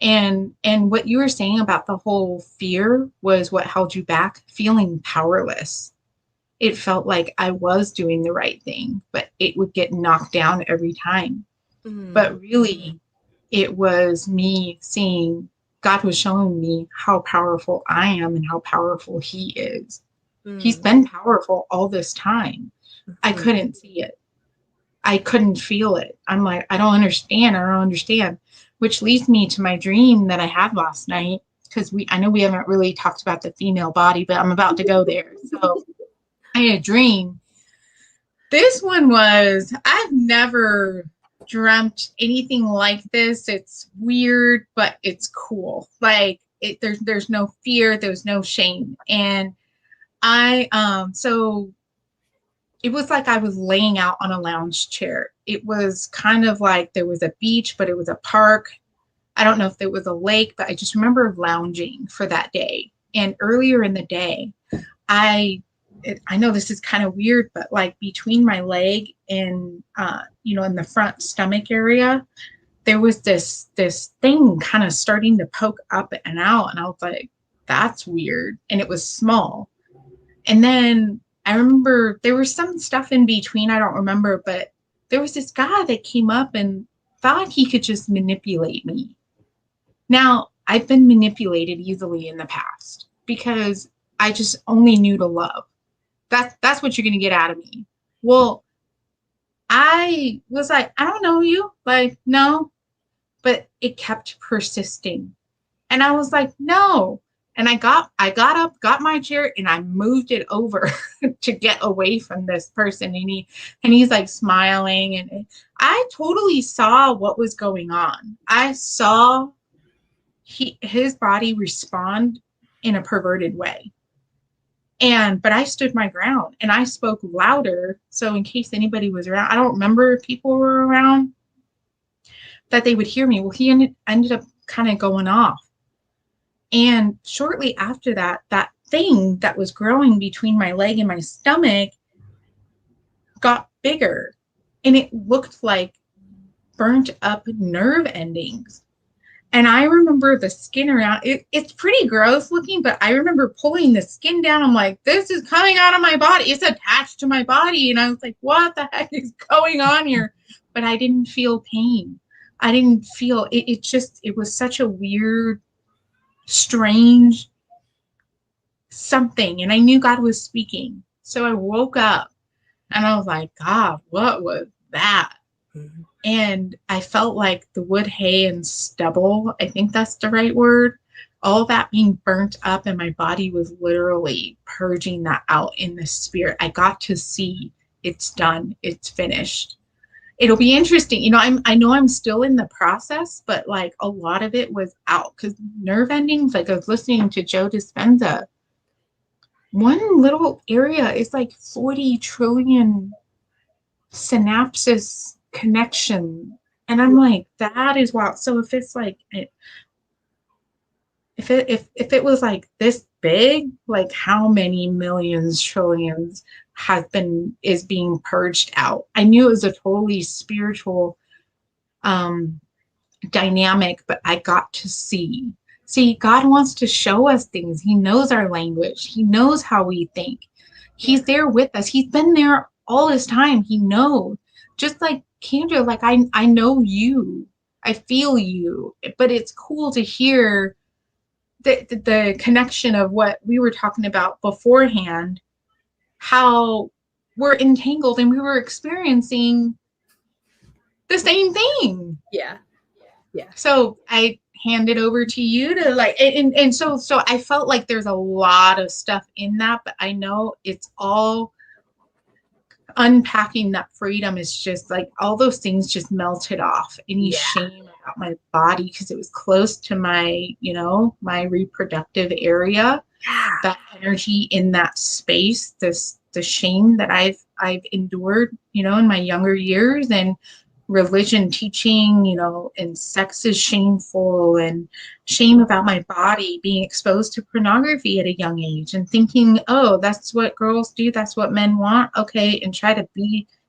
S1: And what you were saying about the whole fear was what held you back, feeling powerless. It felt like I was doing the right thing, but it would get knocked down every time. Mm-hmm. But really, it was me seeing, God was showing me how powerful I am and how powerful he is. Mm-hmm. He's been powerful all this time. Mm-hmm. I couldn't see it. I couldn't feel it. I'm like, I don't understand. Which leads me to my dream that I had last night, because I know we haven't really talked about the female body, but I'm about to go there. So I had a dream. This one was, I've never dreamt anything like this. It's weird, but it's cool. Like there's no fear, there's no shame. And so it was like I was laying out on a lounge chair. It was kind of like there was a beach, but it was a park. I don't know if it was a lake, but I just remember lounging for that day. And earlier in the day, I know this is kind of weird, but like between my leg and, in the front stomach area, there was this thing kind of starting to poke up and out. And I was like, that's weird. And it was small. And then I remember there was some stuff in between. I don't remember, but there was this guy that came up and thought he could just manipulate me. Now, I've been manipulated easily in the past because I just only knew to love. That's what you're going to get out of me. Well, I was like, I don't know you. Like, no. But it kept persisting. And I was like, no. And I got up, got my chair, and I moved it over to get away from this person. And he's like smiling. And I totally saw what was going on. I saw his body respond in a perverted way. But I stood my ground and I spoke louder. So in case anybody was around, I don't remember if people were around, that they would hear me. Well, he ended up kind of going off. And shortly after that, that thing that was growing between my leg and my stomach got bigger. And it looked like burnt up nerve endings. And I remember the skin around it. It's pretty gross looking, but I remember pulling the skin down. I'm like, this is coming out of my body. It's attached to my body. And I was like, what the heck is going on here? But I didn't feel pain. I didn't feel it. It was such a weird, strange something. And I knew God was speaking. So I woke up and I was like, God, what was that? Mm-hmm. And I felt like the wood, hay, and stubble, I think that's the right word, all that being burnt up, and my body was literally purging that out in the spirit. I got to see it's done. It's finished. It'll be interesting. You know, I know I'm still in the process, but like a lot of it was out because nerve endings, like I was listening to Joe Dispenza, one little area is like 40 trillion synapses connection. And I'm like, that is wild. So if it's like, if it was like this big, like how many millions, trillions is being purged out? I knew it was a totally spiritual dynamic, but I got to see, God wants to show us things. He knows our language. He knows how we think. He's there with us. He's been there all this time. He knows. Just like Kendra, like I know you, I feel you, but it's cool to hear the connection of what we were talking about beforehand, how we're entangled and we were experiencing the same thing.
S3: Yeah.
S1: So I hand it over to you to like, and so I felt like there's a lot of stuff in that, but I know it's all unpacking that freedom is just like all those things just melted off. Any shame about my body because it was close to my, my reproductive area. That energy in that space, the shame that I've endured, in my younger years, and religion teaching, and sex is shameful, and shame about my body, being exposed to pornography at a young age and thinking, oh, that's what girls do, that's what men want, okay, and try to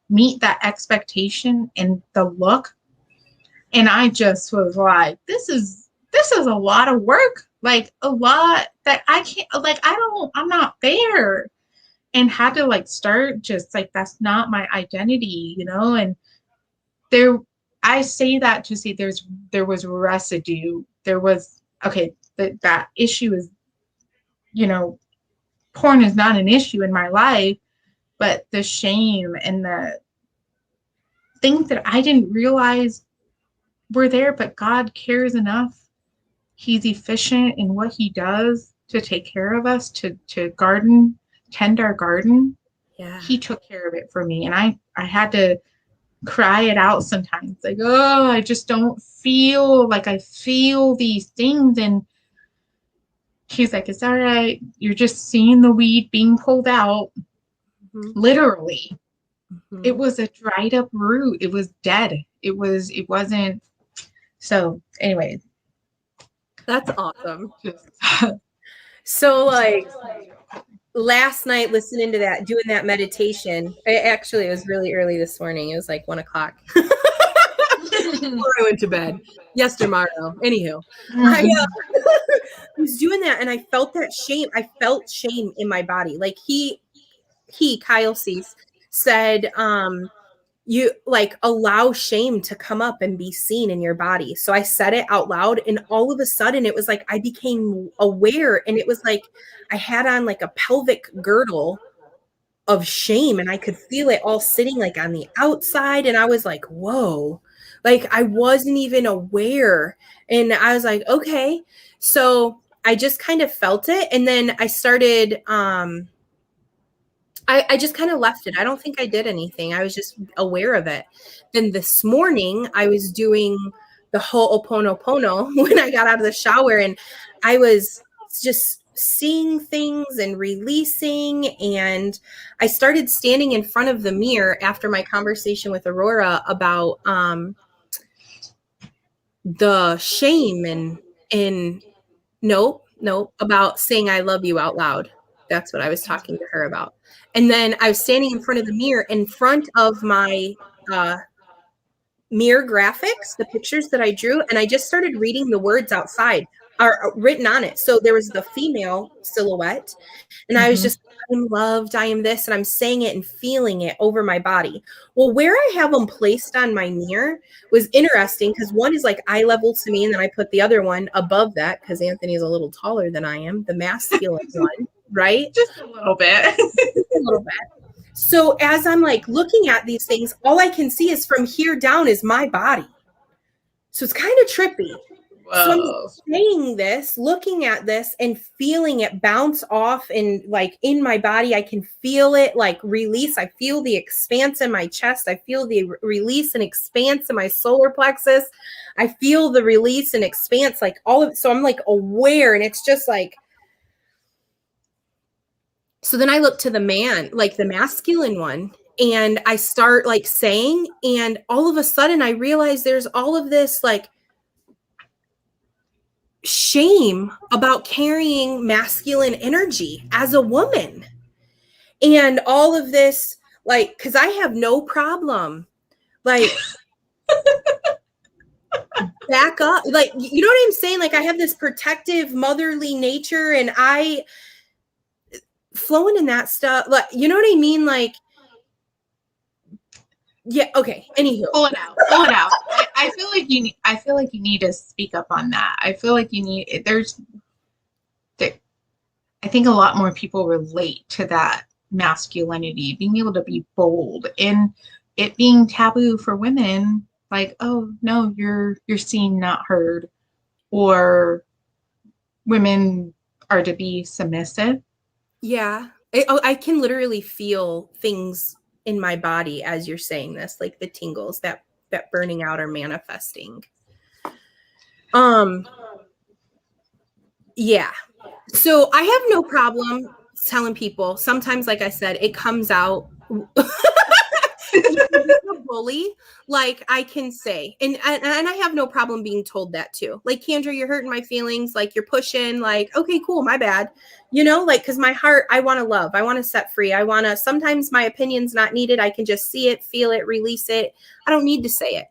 S1: meet that expectation and the look. And I just was like, this is a lot of work, like a lot that I can't, like, I'm not there, and had to like start just like, that's not my identity, and I say that to say there was residue. There was, okay, that issue is, porn is not an issue in my life, but the shame and the things that I didn't realize were there, but God cares enough. He's efficient in what he does to take care of us, to tend our garden. Yeah. He took care of it for me. And I had to cry it out sometimes, like, oh, I just don't feel like I feel these things. And he's like, it's all right, you're just seeing the weed being pulled out. Mm-hmm. Literally. Mm-hmm. It was a dried up root. It was dead. It wasn't. So anyway,
S3: that's awesome. So like last night, listening to that, doing that meditation, it was really early this morning. It was like 1 o'clock before I went to bed. Yes, tomorrow. Anywho, I was doing that and I felt that shame. I felt shame in my body. Like he Kyle Cease, said, you like allow shame to come up and be seen in your body. So I said it out loud, and all of a sudden it was like I became aware, and it was like I had on like a pelvic girdle of shame, and I could feel it all sitting like on the outside. And I was like, whoa, like I wasn't even aware. And I was like, okay. So I just kind of felt it. And then I started, I just kind of left it. I don't think I did anything. I was just aware of it. Then this morning I was doing the Ho'oponopono when I got out of the shower, and I was just seeing things and releasing. And I started standing in front of the mirror after my conversation with Aurora about the shame and nope, about saying I love you out loud. That's what I was talking to her about. And then I was standing in front of the mirror, in front of my mirror graphics, the pictures that I drew, and I just started reading the words outside are written on it. So there was the female silhouette, and I was just, I'm loved, I am this, and I'm saying it and feeling it over my body. Well, where I have them placed on my mirror was interesting, because one is like eye level to me, and then I put the other one above that because Anthony is a little taller than I am, the masculine one, right?
S1: Just a little bit.
S3: A little bit. So as I'm like looking at these things, all I can see is from here down is my body. So it's kind of trippy.
S1: Whoa.
S3: So I'm saying this, looking at this and feeling it bounce off, and like in my body, I can feel it like release. I feel the expanse in my chest. I feel the release and expanse in my solar plexus. I feel the release and expanse, like all of it. So I'm like aware, and it's just like, so then I look to the man, like the masculine one, and I start like saying, and all of a sudden I realize there's all of this like shame about carrying masculine energy as a woman. And all of this, like, because I have no problem, like, back up, like, you know what I'm saying? Like, I have this protective motherly nature, and I flowing in that stuff, like, you know what I mean? Like, yeah, okay. Anywho,
S1: pull it out. I feel like you need. I feel like you need to speak up on that. I feel like you need. I think a lot more people relate to that masculinity, being able to be bold, and it being taboo for women. Like, oh no, you're seen, not heard, or women are to be submissive.
S3: Yeah, I can literally feel things in my body as you're saying this, like the tingles that burning out are manifesting. Yeah. So I have no problem telling people. Sometimes, like I said, it comes out. A bully, like I can say, and I have no problem being told that too. Like, Kendra, you're hurting my feelings. Like, you're pushing. Like, okay, cool, my bad. You know, like, because my heart, I want to love. I want to set free. I want to. Sometimes my opinion's not needed. I can just see it, feel it, release it. I don't need to say it.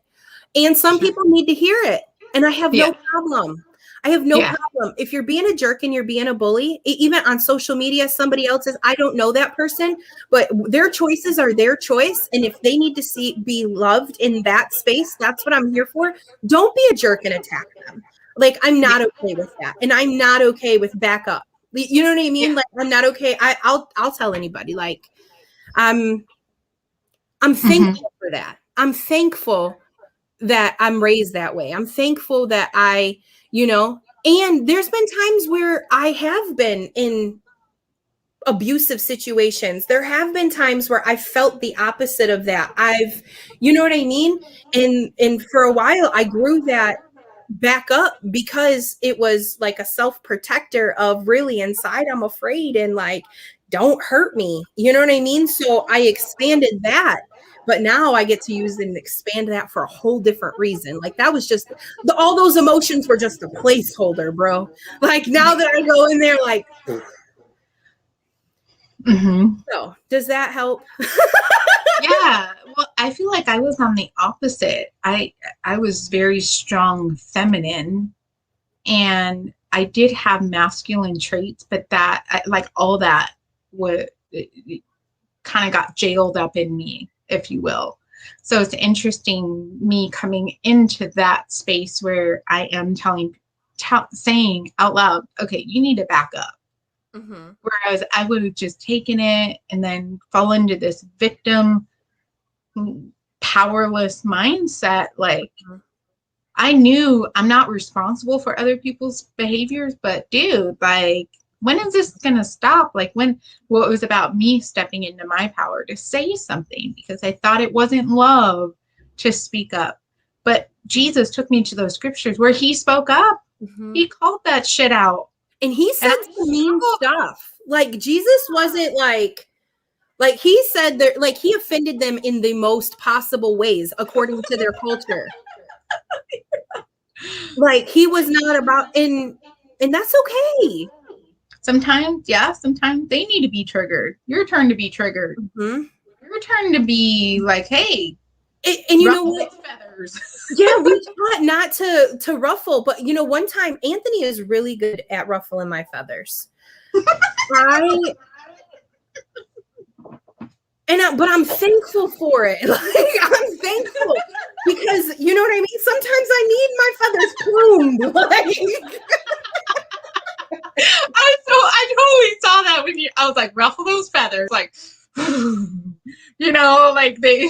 S3: And some people need to hear it, and I have no problem. I have no problem. If you're being a jerk and you're being a bully, even on social media, somebody else's, I don't know that person, but their choices are their choice. And if they need to be loved in that space, that's what I'm here for. Don't be a jerk and attack them. Like, I'm not okay with that. And I'm not okay with back up. You know what I mean? Yeah. Like, I'm not okay. I'll tell anybody, like, I'm thankful for that. I'm thankful that I'm raised that way. I'm thankful that you know, and there's been times where I have been in abusive situations. There have been times where I felt the opposite of that. You know what I mean? And for a while I grew that back up because it was like a self-protector of really inside I'm afraid, and like, don't hurt me. You know what I mean? So I expanded that. But now I get to use it and expand that for a whole different reason. Like, that was just all those emotions were just a placeholder, bro. Like, now that I go in there, like, So does that help?
S1: Yeah. Well, I feel like I was on the opposite. I was very strong feminine, and I did have masculine traits, but that, like, all that was kind of got jailed up in me, if you will. So it's interesting me coming into that space where I am saying out loud, okay, you need to back up. Mm-hmm. Whereas I would have just taken it and then fall into this victim, powerless mindset. Like, I knew I'm not responsible for other people's behaviors, but dude, like, when is this going to stop? Like, it was about me stepping into my power to say something, because I thought it wasn't love to speak up. But Jesus took me to those scriptures where he spoke up. Mm-hmm. He called that shit out.
S3: And he said some mean stuff. Like, Jesus wasn't like he said that, like, he offended them in the most possible ways according to their culture. Like, he was not about, and that's okay.
S1: Sometimes they need to be triggered. Your turn to be triggered. Mm-hmm. Your turn to be like, hey,
S3: and you know what? Feathers. Yeah, we taught not to ruffle, but you know, one time Anthony is really good at ruffling my feathers. But I'm thankful for it. Like, I'm thankful because you know what I mean? Sometimes I need my feathers pruned. Like,
S1: I totally saw that when I was like, ruffle those feathers, like, you know, like they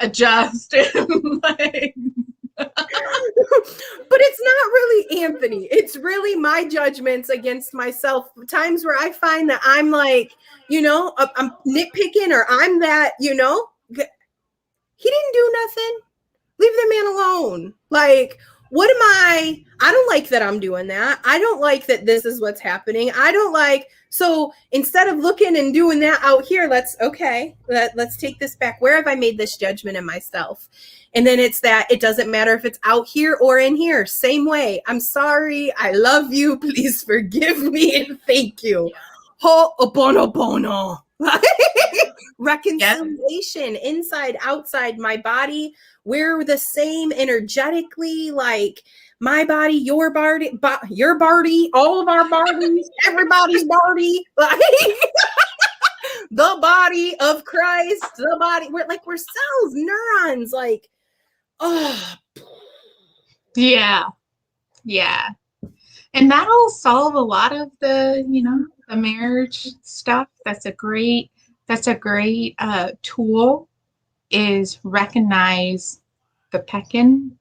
S1: adjust and like.
S3: But it's not really Anthony. It's really my judgments against myself. Times where I find that I'm like, you know, I'm nitpicking, or I'm that, you know, he didn't do nothing. Leave the man alone. Like, what am I don't like that I'm doing that. I don't like that this is what's happening. I don't like, so instead of looking and doing that out here, let's take this back. Where have I made this judgment in myself? And then it's that it doesn't matter if it's out here or in here. Same way. I'm sorry. I love you. Please forgive me and thank you. Ho'oponopono. Reconciliation, inside, outside, my body. We're the same energetically, like my body, your body, all of our bodies, everybody's body, like the body of Christ, the body. We're cells, neurons, like, oh.
S1: Yeah. And that'll solve a lot of the, you know, the marriage stuff. That's a great tool, is recognize the pecking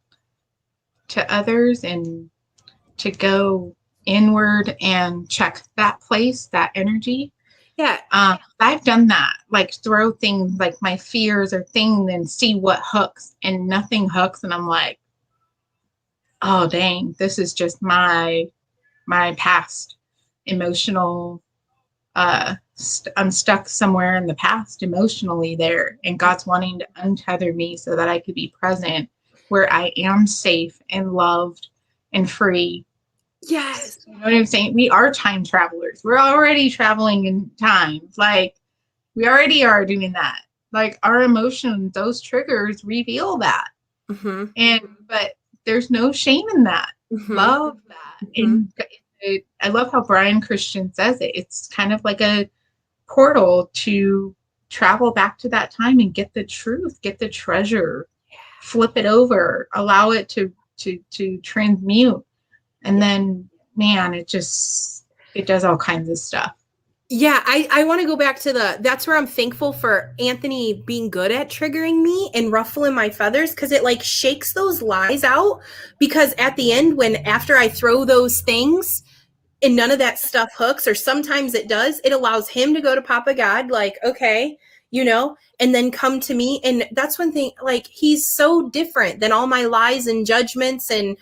S1: to others and to go inward and check that place, that energy.
S3: Yeah.
S1: I've done that, like throw things like my fears or things and see what hooks, and nothing hooks. And I'm like, oh, dang, this is just my past emotional, I'm stuck somewhere in the past emotionally there, and God's wanting to untether me so that I could be present where I am safe and loved and free.
S3: Yes.
S1: You know what I'm saying? We are time travelers. We're already traveling in time. Like, we already are doing that. Like, our emotions, those triggers reveal that. Mm-hmm. But there's no shame in that. Mm-hmm. Love that. Mm-hmm. And I love how Brian Christian says it. It's kind of like a portal to travel back to that time and get the truth, get the treasure, flip it over, allow it to transmute. And then, man, it does all kinds of stuff.
S3: Yeah, I want to go back to that's where I'm thankful for Anthony being good at triggering me and ruffling my feathers, because it like shakes those lies out. Because at the end, after I throw those things and none of that stuff hooks, or sometimes it does, it allows him to go to Papa God, like, okay, you know, and then come to me. And that's one thing, like, he's so different than all my lies and judgments and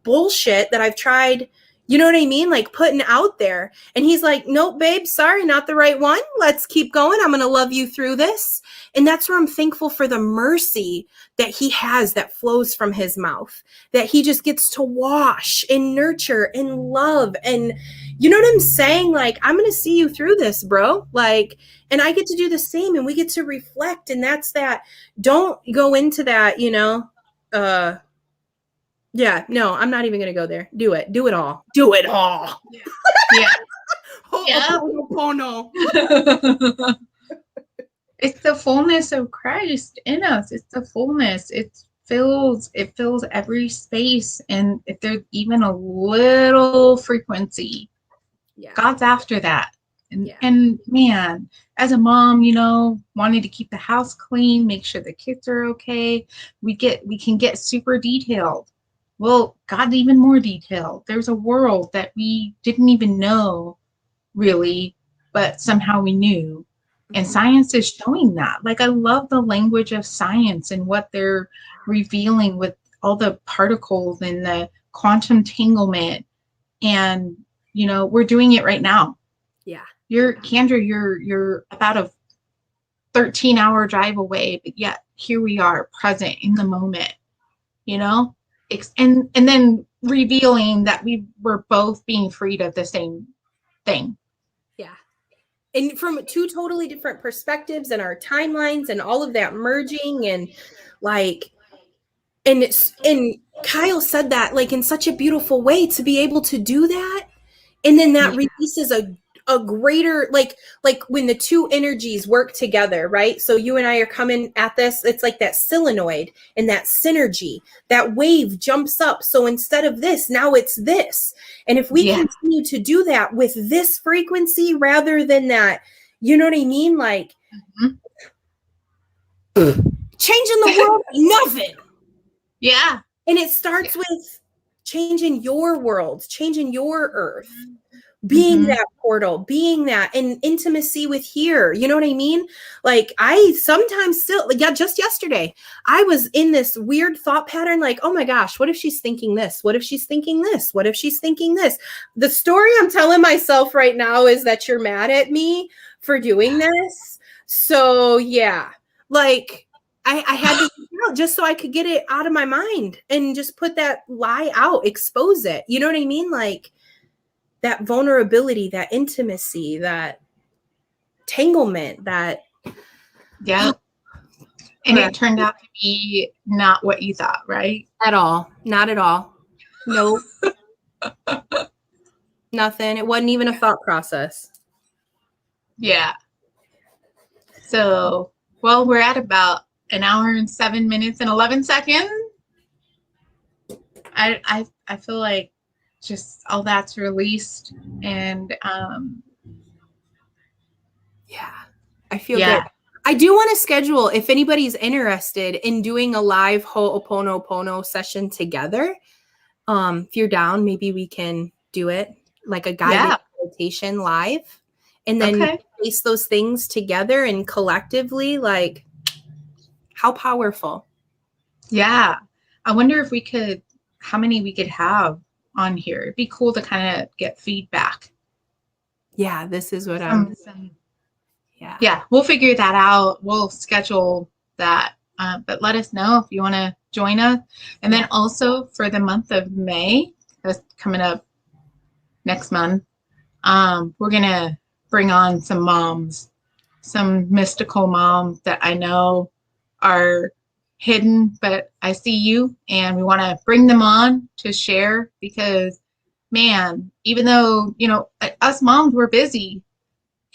S3: bullshit that I've tried, you know what I mean? Like, putting out there. And he's like, nope, babe, sorry, not the right one. Let's keep going. I'm going to love you through this. And that's where I'm thankful for the mercy that he has that flows from his mouth, that he just gets to wash and nurture and love. And you know what I'm saying? Like, I'm going to see you through this, bro. Like, and I get to do the same, and we get to reflect. And that's that. Don't go into that, you know, yeah, no, I'm not even going to go there. Do it. Do it all. Do it all.
S1: Yeah.
S3: Oh, no.
S1: It's the fullness of Christ in us. It's the fullness. It fills every space. And if there's even a little frequency,
S3: Yeah.
S1: God's after that. And
S3: Yeah.
S1: and man, as a mom, wanting to keep the house clean, make sure the kids are okay, we can get super detailed. Well, God's even more detailed. There's a world that we didn't even know really, but somehow we knew. And science is showing that. Like, I love the language of science and what they're revealing with all the particles and the quantum entanglement. And, we're doing it right now.
S3: Yeah.
S1: Kendra, you're about a 13-hour drive away, but yet here we are present in the moment, and then revealing that we were both being freed of the same thing.
S3: Yeah. And from two totally different perspectives and our timelines and all of that merging and and Kyle said that like in such a beautiful way to be able to do that. And then that releases a greater, like when the two energies work together, right? So you and I are coming at this, it's like that solenoid and that synergy, that wave jumps up. So instead of this, now it's this. And if we continue to do that with this frequency rather than that, you know what I mean? Like changing the world, nothing.
S1: Yeah.
S3: And it starts with changing your world, changing your earth, being that portal, being that in intimacy with here. You know what I mean? Like I sometimes still, just yesterday, I was in this weird thought pattern. Like, oh my gosh, what if she's thinking this? What if she's thinking this? What if she's thinking this? The story I'm telling myself right now is that you're mad at me for doing this. So yeah, like I had to out just so I could get it out of my mind and just put that lie out, expose it. You know what I mean? Like that vulnerability, that intimacy, that tanglement, that.
S1: Yeah. And it turned out to be not what you thought, right?
S3: At all. Not at all. Nope. Nothing. It wasn't even a thought process.
S1: Yeah. So, well, we're at about an hour and 7 minutes and 11 seconds. I feel like just all that's released, and
S3: yeah, I feel good. I do want to schedule, if anybody's interested in doing a live Ho'oponopono session together. If you're down, maybe we can do it like a guided meditation live, and then face those things together and collectively, like how powerful.
S1: Yeah. I wonder if how many we could have on here. It'd be cool to kind of get feedback.
S3: Yeah, this is what
S1: Yeah, we'll figure that out. We'll schedule that. But let us know if you want to join us. And then also for the month of May, that's coming up next month, we're going to bring on some moms, some mystical moms that I know are hidden, but I see you, and we want to bring them on to share because, man, even though, us moms, we're busy.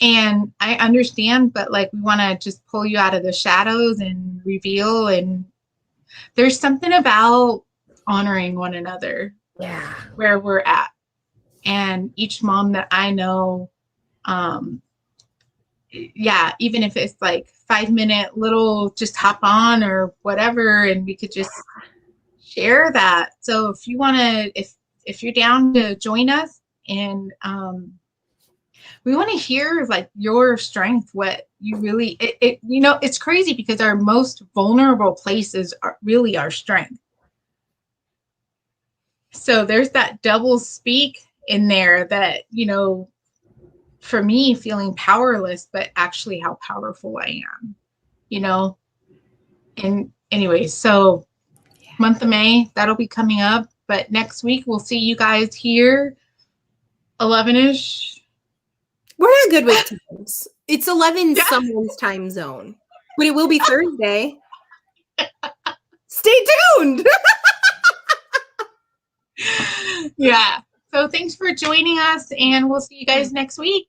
S1: And I understand, but like we want to just pull you out of the shadows and reveal. And there's something about honoring one another where we're at. And each mom that I know, even if it's like 5-minute little, just hop on or whatever, and we could just share that. So if you want to, if you're down to join us, and we want to hear like your strength, what you really, it's crazy because our most vulnerable places are really our strength. So there's that double speak in there that, for me, feeling powerless, but actually how powerful I am, and anyway, so month of May, that'll be coming up, but next week we'll see you guys here 11ish.
S3: We're not good with times. It's 11 someone's time zone, but it will be Thursday. Stay tuned.
S1: Yeah. So thanks for joining us, and we'll see you guys next week.